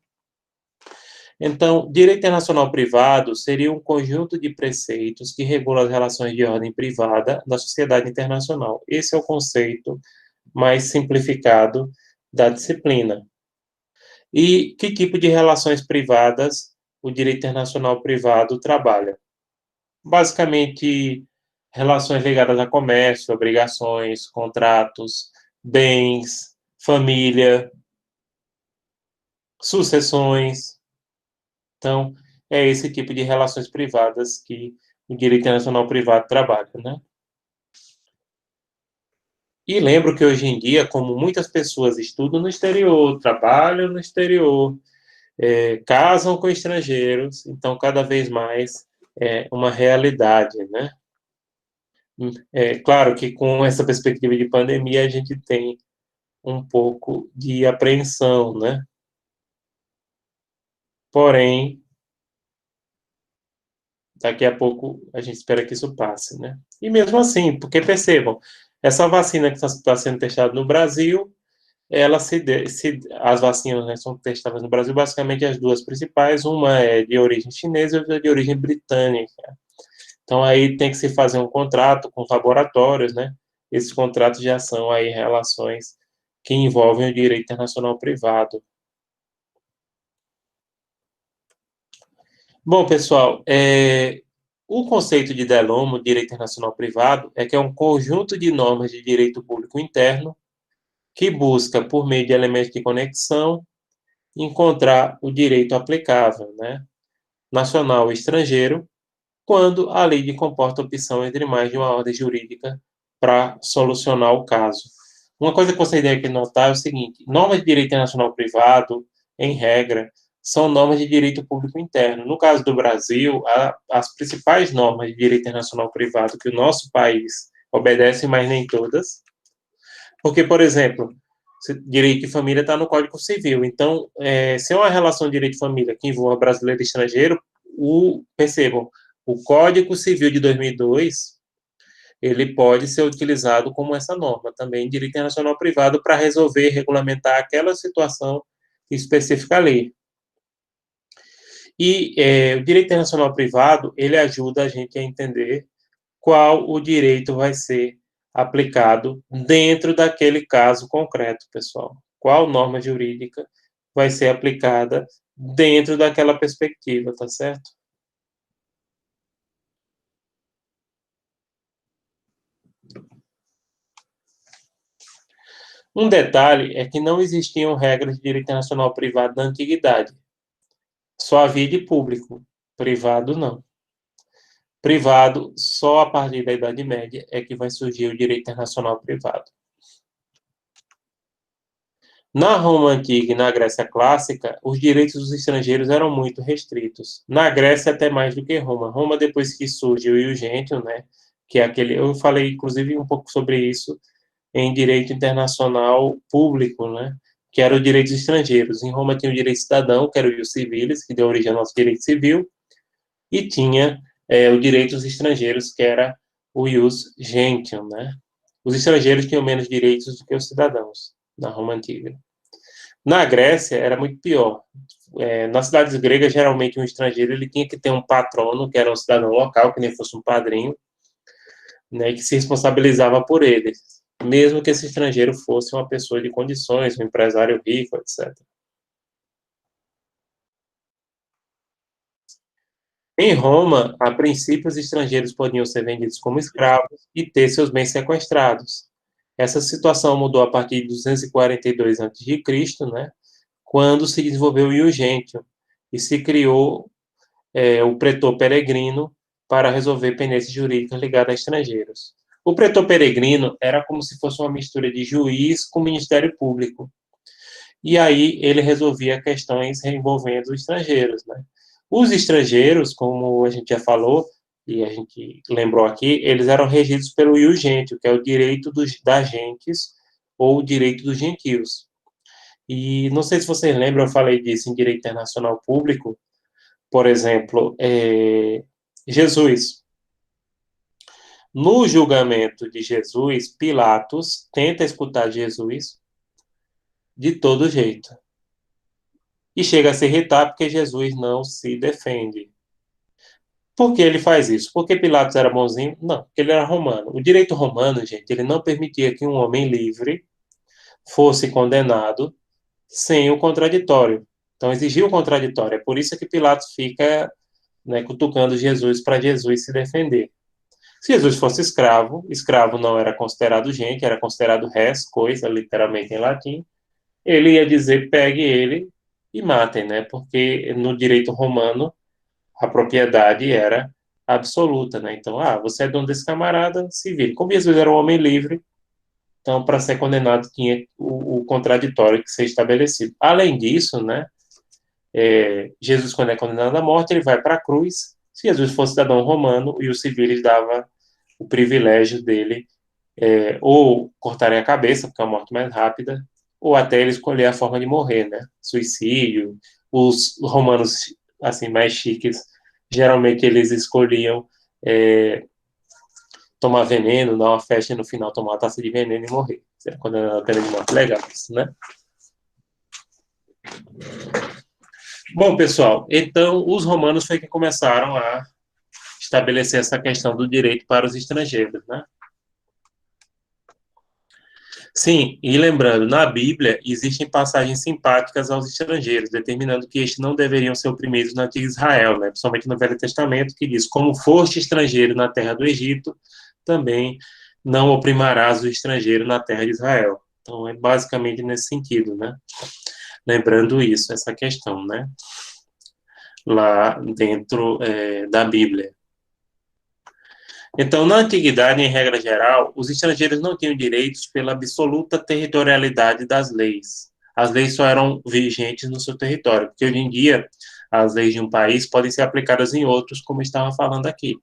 Speaker 1: Então, direito internacional privado seria um conjunto de preceitos que regula as relações de ordem privada da sociedade internacional. Esse é o conceito mais simplificado da disciplina. E que tipo de relações privadas o direito internacional privado trabalha? Basicamente, relações ligadas a comércio, obrigações, contratos, bens, família, sucessões. Então, é esse tipo de relações privadas que o direito internacional privado trabalha, né? E lembro que hoje em dia, como muitas pessoas estudam no exterior, trabalham no exterior, casam com estrangeiros, então cada vez mais é uma realidade, né? É claro que com essa perspectiva de pandemia a gente tem um pouco de apreensão, né? Porém, daqui a pouco a gente espera que isso passe, né? E mesmo assim, porque percebam, essa vacina que está sendo testada no Brasil, ela as vacinas, né, são testadas no Brasil, basicamente as duas principais, uma é de origem chinesa e outra é de origem britânica. Então aí tem que se fazer um contrato com os laboratórios, né? Esses contratos já são aí relações que envolvem o direito internacional privado. Bom, pessoal, o conceito de DELOMO, Direito Internacional Privado, é que é um conjunto de normas de direito público interno que busca, por meio de elementos de conexão, encontrar o direito aplicável, né, nacional ou estrangeiro, quando a lei comporta opção entre mais de uma ordem jurídica para solucionar o caso. Uma coisa que você tem que notar é o seguinte: normas de direito internacional privado, em regra, são normas de direito público interno. No caso do Brasil, as principais normas de direito internacional privado que o nosso país obedece, mas nem todas, porque, por exemplo, direito de família está no Código Civil. Então, se é uma relação de direito de família que envolva brasileiro e estrangeiro, percebam, o Código Civil de 2002, ele pode ser utilizado como essa norma também, direito internacional privado, para resolver, regulamentar aquela situação específica ali. E o direito internacional privado, ele ajuda a gente a entender qual o direito vai ser aplicado dentro daquele caso concreto, pessoal. Qual norma jurídica vai ser aplicada dentro daquela perspectiva, tá certo? Um detalhe é que não existiam regras de direito internacional privado na antiguidade. Só havia de público, privado não. Privado, só a partir da Idade Média é que vai surgir o direito internacional privado. Na Roma antiga e na Grécia clássica, os direitos dos estrangeiros eram muito restritos. Na Grécia, até mais do que Roma. Roma, depois que surge o ius gentium, né, que é aquele... Eu falei, inclusive, um pouco sobre isso em direito internacional público, né, que era o direito dos estrangeiros. Em Roma tinha o direito cidadão, que era o ius civilis, que deu origem ao nosso direito civil, e tinha o direito dos estrangeiros, que era o ius gentium, né. Os estrangeiros tinham menos direitos do que os cidadãos, na Roma antiga. Na Grécia era muito pior. Nas cidades gregas, geralmente um estrangeiro ele tinha que ter um patrono, que era um cidadão local, que nem fosse um padrinho, né, que se responsabilizava por ele, mesmo que esse estrangeiro fosse uma pessoa de condições, um empresário rico, etc. Em Roma, a princípio, os estrangeiros podiam ser vendidos como escravos e ter seus bens sequestrados. Essa situação mudou a partir de 242 a.C., né, quando se desenvolveu o Ius Gentium e se criou o pretor peregrino para resolver pendências jurídicas ligadas a estrangeiros. O pretor peregrino era como se fosse uma mistura de juiz com Ministério Público. E aí ele resolvia questões envolvendo os estrangeiros, né? Os estrangeiros, como a gente já falou, e a gente lembrou aqui, eles eram regidos pelo ius gentium, que é o direito das gentes, ou o direito dos gentios. E não sei se vocês lembram, eu falei disso em direito internacional público, por exemplo, Jesus. No julgamento de Jesus, Pilatos tenta escutar Jesus de todo jeito. E chega a se irritar porque Jesus não se defende. Por que ele faz isso? Porque Pilatos era bonzinho? Não, porque ele era romano. O direito romano, gente, ele não permitia que um homem livre fosse condenado sem o contraditório. Então exigia o contraditório. É por isso que Pilatos fica, né, cutucando Jesus para Jesus se defender. Se Jesus fosse escravo, escravo não era considerado gente, era considerado res, coisa, literalmente em latim, ele ia dizer, pegue ele e matem, né? Porque no direito romano, a propriedade era absoluta, né? Então, você é dono desse camarada, se vira. Como Jesus era um homem livre, então, para ser condenado, tinha o contraditório que ser estabelecido. Além disso, né, Jesus, quando é condenado à morte, ele vai para a cruz. Se Jesus fosse cidadão romano, e os civis dava o privilégio dele ou cortarem a cabeça, porque é a morte mais rápida, ou até ele escolher a forma de morrer, né? Suicídio. Os romanos, assim, mais chiques, geralmente eles escolhiam é, tomar veneno, dar uma festa e no final tomar uma taça de veneno e morrer. Quando era a pena de morte, legal isso, né? Bom, pessoal, então os romanos foi que começaram a estabelecer essa questão do direito para os estrangeiros, né? Sim, e lembrando, na Bíblia existem passagens simpáticas aos estrangeiros, determinando que estes não deveriam ser oprimidos na antiga Israel, né? Principalmente no Velho Testamento, que diz: como foste estrangeiro na terra do Egito, também não oprimirás o estrangeiro na terra de Israel. Então, é basicamente nesse sentido, né? Lembrando isso, essa questão, né? Lá dentro da Bíblia. Então, na antiguidade, em regra geral, os estrangeiros não tinham direitos pela absoluta territorialidade das leis. As leis só eram vigentes no seu território, porque hoje em dia as leis de um país podem ser aplicadas em outros, como eu estava falando aqui.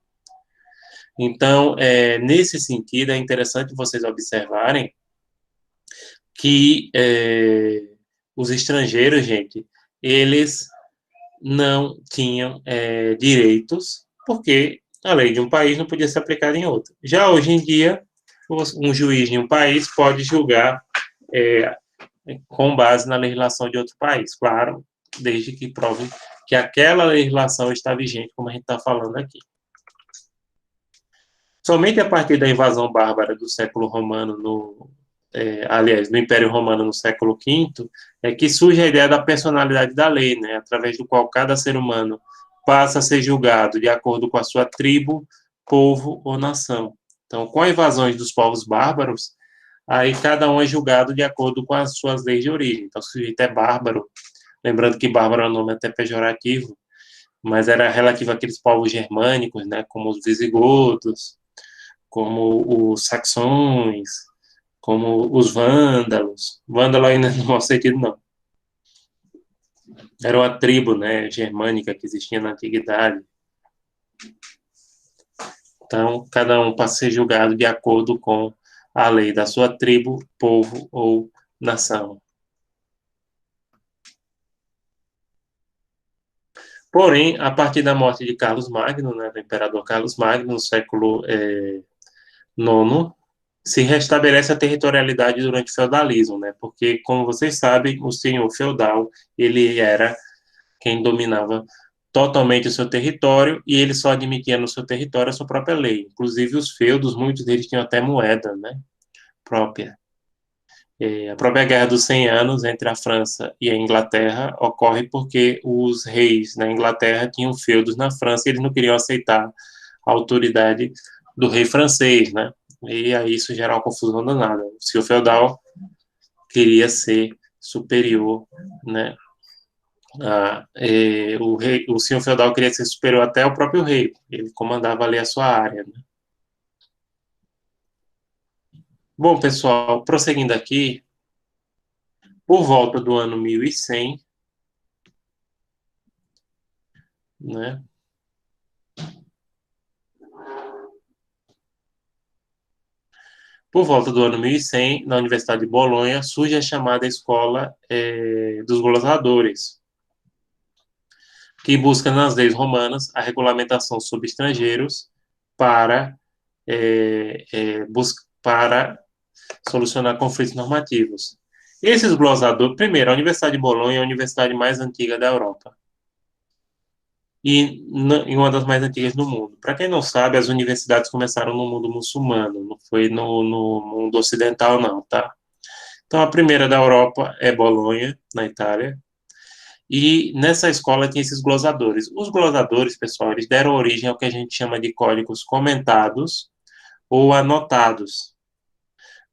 Speaker 1: Então, nesse sentido, é interessante vocês observarem que os estrangeiros, gente, eles não tinham direitos, porque a lei de um país não podia ser aplicada em outro. Já hoje em dia, um juiz de um país pode julgar é, com base na legislação de outro país, claro, desde que prove que aquela legislação está vigente, como a gente está falando aqui. Somente a partir da invasão bárbara do século romano, aliás, no Império Romano no século V, é que surge a ideia da personalidade da lei, né, através do qual cada ser humano passa a ser julgado de acordo com a sua tribo, povo ou nação. Então, com a invasão dos povos bárbaros, aí cada um é julgado de acordo com as suas leis de origem. Então, se o sujeito é bárbaro, lembrando que bárbaro é um nome até pejorativo, mas era relativo àqueles povos germânicos, né, como os visigodos, como os saxões, como os vândalos. Vândalo ainda não mau sentido, não. Era uma tribo, né, germânica que existia na antiguidade. Então, cada um passa a ser julgado de acordo com a lei da sua tribo, povo ou nação. Porém, a partir da morte de Carlos Magno, né, do imperador Carlos Magno, no século IX, se restabelece a territorialidade durante o feudalismo, né? Porque, como vocês sabem, o senhor feudal, ele era quem dominava totalmente o seu território e ele só admitia no seu território a sua própria lei. Inclusive, os feudos, muitos deles tinham até moeda, né? Própria. A própria Guerra dos 100 Anos entre a França e a Inglaterra ocorre porque os reis da Inglaterra tinham feudos na França e eles não queriam aceitar a autoridade do rei francês, né? E aí isso gera uma confusão danada. O senhor feudal queria ser superior, né? O senhor feudal queria ser superior até ao próprio rei. Ele comandava ali a sua área, né? Bom, pessoal, prosseguindo aqui, por volta do ano 1100, né? Por volta do ano 1100, na Universidade de Bolonha, surge a chamada Escola dos Glossadores, que busca nas leis romanas a regulamentação sobre estrangeiros para, para solucionar conflitos normativos. Esses glossadores, primeiro, a Universidade de Bolonha é a universidade mais antiga da Europa e uma das mais antigas do mundo. Para quem não sabe, as universidades começaram no mundo muçulmano, não foi no mundo ocidental, não, tá? Então, a primeira da Europa é Bolonha, na Itália, e nessa escola tinha esses glosadores. Os glosadores, pessoal, eles deram origem ao que a gente chama de códigos comentados ou anotados,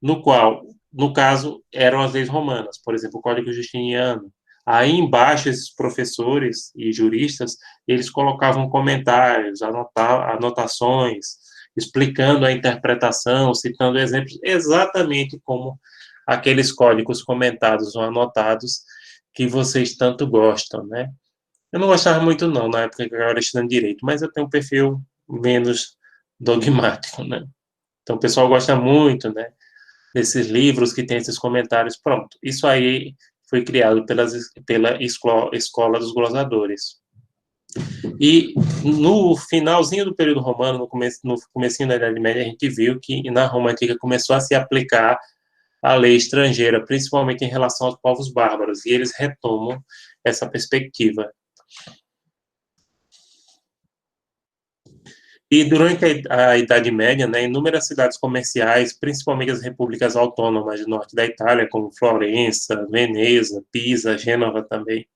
Speaker 1: no qual, no caso, eram as leis romanas, por exemplo, o Código Justiniano, Aí embaixo, esses professores e juristas, eles colocavam comentários, anotações, explicando a interpretação, citando exemplos, exatamente como aqueles códigos comentados ou anotados que vocês tanto gostam, né? Eu não gostava muito, não, na época que eu era estudando direito, mas eu tenho um perfil menos dogmático, né? Então, o pessoal gosta muito, né, desses livros que tem esses comentários. Pronto, isso aí foi criado pela Escola dos Glosadores. E no finalzinho do período romano, no comecinho da Idade Média, a gente viu que na Roma Antiga começou a se aplicar a lei estrangeira, principalmente em relação aos povos bárbaros, e eles retomam essa perspectiva. E durante a Idade Média, né, inúmeras cidades comerciais, principalmente as repúblicas autônomas do norte da Itália, como Florença, Veneza, Pisa, Gênova também,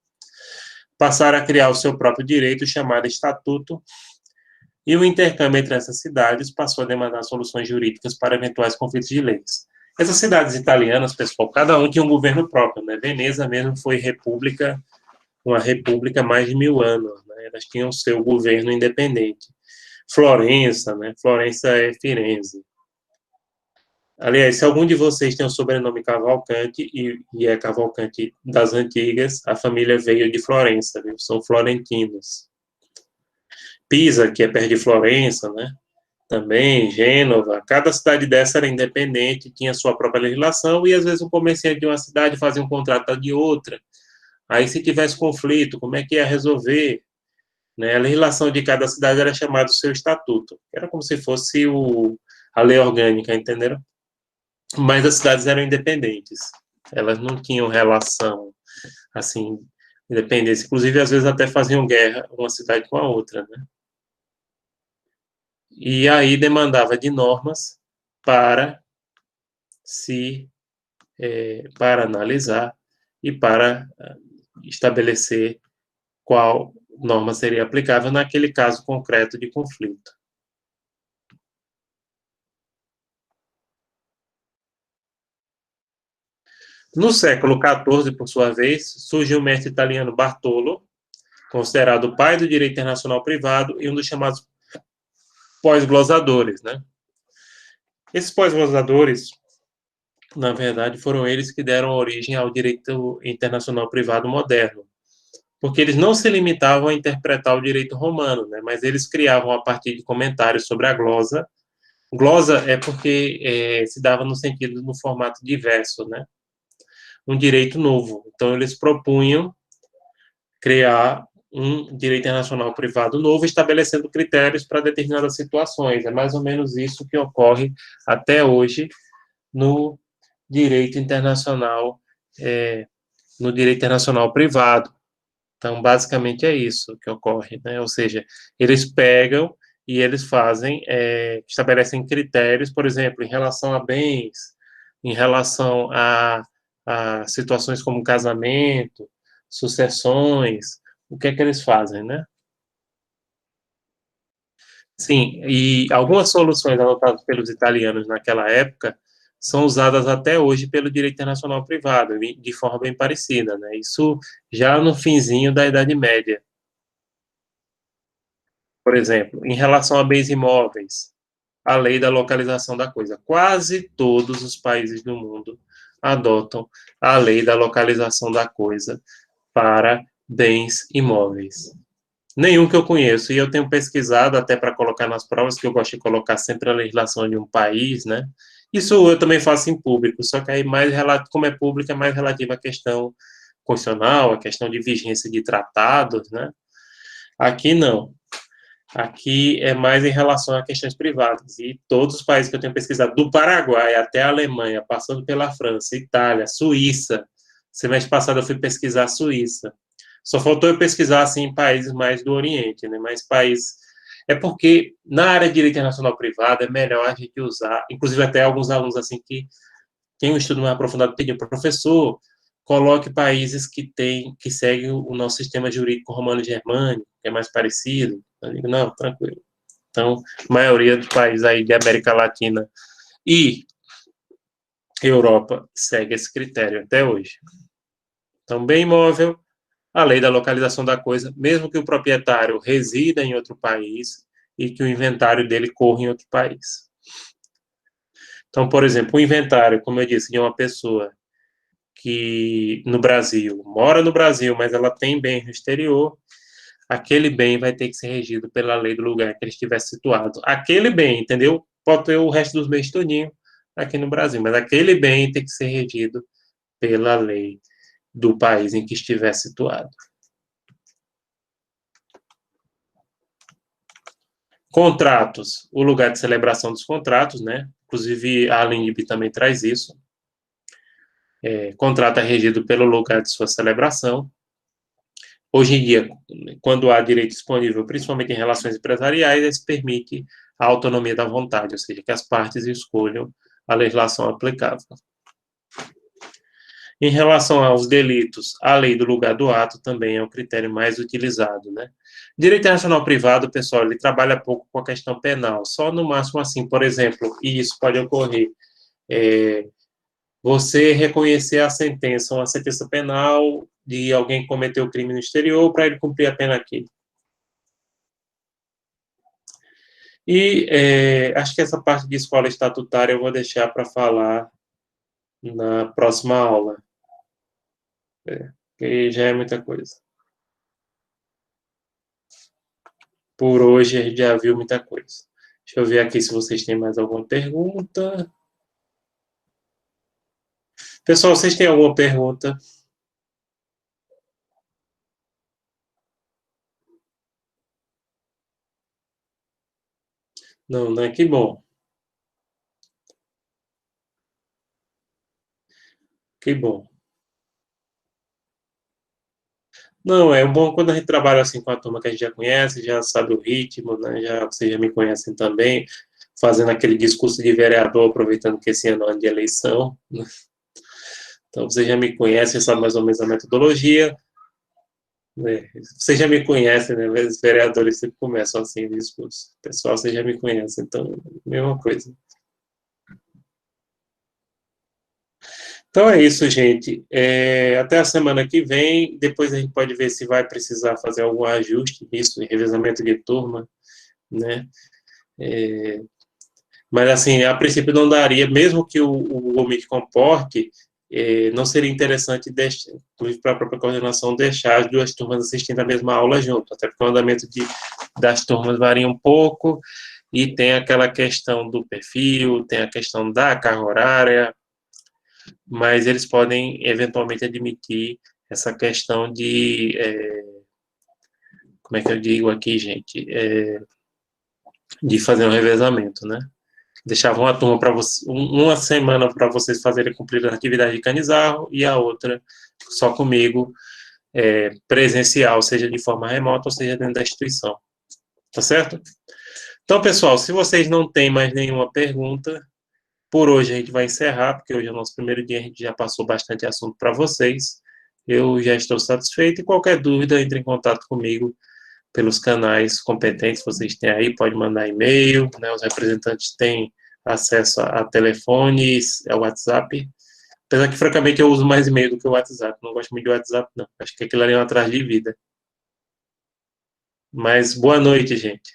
Speaker 1: passaram a criar o seu próprio direito, chamado Estatuto, e o intercâmbio entre essas cidades passou a demandar soluções jurídicas para eventuais conflitos de leis. Essas cidades italianas, pessoal, cada um tinha um governo próprio, né? Veneza mesmo foi república, uma república há mais de 1000 anos, né? Elas tinham o seu governo independente. Florença, né? Florença é Firenze. Aliás, se algum de vocês tem o sobrenome Cavalcante e é Cavalcante das antigas, a família veio de Florença, viu? São florentinos. Pisa, que é perto de Florença, né? Também, Gênova. Cada cidade dessa era independente, tinha sua própria legislação, e às vezes um comerciante de uma cidade fazia um contrato de outra. Aí, se tivesse conflito, como é que ia resolver? Né? A legislação de cada cidade era chamada do seu estatuto. Era como se fosse a lei orgânica, entenderam? Mas as cidades eram independentes. Elas não tinham relação, assim, independência. Inclusive, às vezes até faziam guerra uma cidade com a outra, né? E aí demandava de normas para se para analisar e para estabelecer qual norma seria aplicável naquele caso concreto de conflito. No século XIV, por sua vez, surge o mestre italiano Bartolo, considerado o pai do direito internacional privado e um dos chamados pós-glosadores, né? Esses pós-glosadores, na verdade, foram eles que deram origem ao direito internacional privado moderno, porque eles não se limitavam a interpretar o direito romano, né? Mas eles criavam, a partir de comentários sobre a glosa. Glosa é porque se dava no sentido, no formato diverso, né? Um direito novo. Então, eles propunham criar um direito internacional privado novo, estabelecendo critérios para determinadas situações. É mais ou menos isso que ocorre até hoje no direito internacional, no direito internacional privado. Então, basicamente é isso que ocorre, né? Ou seja, eles pegam e eles fazem, estabelecem critérios, por exemplo, em relação a bens, em relação a situações como casamento, sucessões, o que é que eles fazem, né? Sim, e algumas soluções adotadas pelos italianos naquela época são usadas até hoje pelo direito internacional privado, de forma bem parecida, né? Isso já no finzinho da Idade Média. Por exemplo, em relação a bens imóveis, a lei da localização da coisa. Quase todos os países do mundo adotam a lei da localização da coisa para bens imóveis. Nenhum que eu conheço, e eu tenho pesquisado até para colocar nas provas, que eu gosto de colocar sempre a legislação de um país, né? Isso eu também faço em público, só que aí mais como é público, é mais relativo à questão constitucional, à questão de vigência de tratados, né? Aqui não. Aqui é mais em relação a questões privadas. E todos os países que eu tenho pesquisado, do Paraguai até a Alemanha, passando pela França, Itália, Suíça. Semestre passado eu fui pesquisar a Suíça. Só faltou eu pesquisar assim em países mais do Oriente, né? Mais países. É porque na área de direito internacional privado é melhor a gente usar, inclusive até alguns alunos assim que tem um estudo mais aprofundado pediam, professor, coloque países que seguem o nosso sistema jurídico romano-germânico, que é mais parecido. Eu digo, não, tranquilo. Então, a maioria dos países aí de América Latina e Europa segue esse critério até hoje. Então, bem imóvel, a lei da localização da coisa, mesmo que o proprietário resida em outro país e que o inventário dele corra em outro país. Então, por exemplo, o inventário, como eu disse, de uma pessoa que no Brasil, mora no Brasil, mas ela tem bens no exterior, aquele bem vai ter que ser regido pela lei do lugar que ele estiver situado. Aquele bem, entendeu? Pode ter o resto dos bens todinho aqui no Brasil, mas aquele bem tem que ser regido pela lei do país em que estiver situado. Contratos, o lugar de celebração dos contratos, né? Inclusive, a LINIB também traz isso. Contrato é regido pelo lugar de sua celebração. Hoje em dia, quando há direito disponível, principalmente em relações empresariais, isso permite a autonomia da vontade, ou seja, que as partes escolham a legislação aplicável. Em relação aos delitos, a lei do lugar do ato também é o critério mais utilizado, né? Direito internacional privado, pessoal, ele trabalha pouco com a questão penal, só no máximo assim, por exemplo, e isso pode ocorrer, você reconhecer a sentença, uma sentença penal de alguém que cometeu crime no exterior para ele cumprir a pena aqui. E acho que essa parte de escola estatutária eu vou deixar para falar na próxima aula, que já é muita coisa. Por hoje a gente já viu muita coisa. Deixa eu ver aqui se vocês têm mais alguma pergunta. Pessoal, vocês têm alguma pergunta? Não, né? Que bom. Que bom. Não, é bom quando a gente trabalha assim com a turma que a gente já conhece, já sabe o ritmo, né? Já, vocês já me conhecem também, fazendo aquele discurso de vereador, aproveitando que esse ano é ano de eleição, né? Então, vocês já me conhecem, sabem mais ou menos a metodologia, né? Vocês já me conhecem, né? Os vereadores sempre começam assim o discurso. Pessoal, vocês já me conhecem, então, mesma coisa. Então é isso, gente. Até a semana que vem. Depois a gente pode ver se vai precisar fazer algum ajuste nisso, em revezamento de turma, né? Mas, assim, a princípio não daria, mesmo que o OMIC comporte, não seria interessante, inclusive para a própria coordenação, deixar as duas turmas assistindo a mesma aula junto, até porque o andamento das turmas varia um pouco, e tem aquela questão do perfil, tem a questão da carga horária, mas eles podem, eventualmente, admitir essa questão de, como é que eu digo aqui, gente, de fazer um revezamento, né? Deixava uma turma para você, uma semana para vocês fazerem cumprir a atividade de canizarro e a outra só comigo, presencial, seja de forma remota ou seja dentro da instituição. Tá certo? Então, pessoal, se vocês não têm mais nenhuma pergunta, por hoje a gente vai encerrar, porque hoje é o nosso primeiro dia, a gente já passou bastante assunto para vocês. Eu já estou satisfeito e qualquer dúvida, entre em contato comigo pelos canais competentes que vocês têm aí, pode mandar e-mail, né, os representantes têm acesso a telefones, ao WhatsApp, apesar que, francamente, eu uso mais e-mail do que o WhatsApp, não gosto muito do WhatsApp, não, acho que aquilo ali é um atraso de vida. Mas boa noite, gente.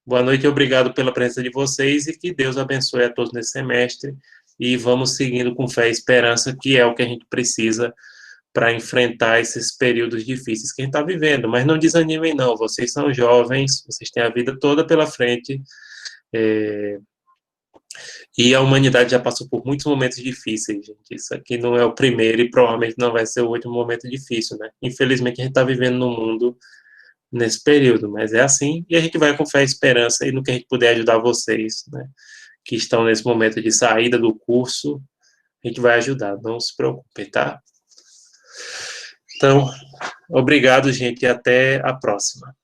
Speaker 1: Boa noite e obrigado pela presença de vocês e que Deus abençoe a todos nesse semestre e vamos seguindo com fé e esperança, que é o que a gente precisa para enfrentar esses períodos difíceis que a gente está vivendo. Mas não desanimem, não. Vocês são jovens, vocês têm a vida toda pela frente. E a humanidade já passou por muitos momentos difíceis, gente. Isso aqui não é o primeiro e provavelmente não vai ser o último momento difícil, né? Infelizmente, a gente está vivendo no mundo nesse período, mas é assim. E a gente vai com fé e esperança e no que a gente puder ajudar vocês, né? Que estão nesse momento de saída do curso, a gente vai ajudar. Não se preocupem, tá? Então, obrigado, gente, e até a próxima.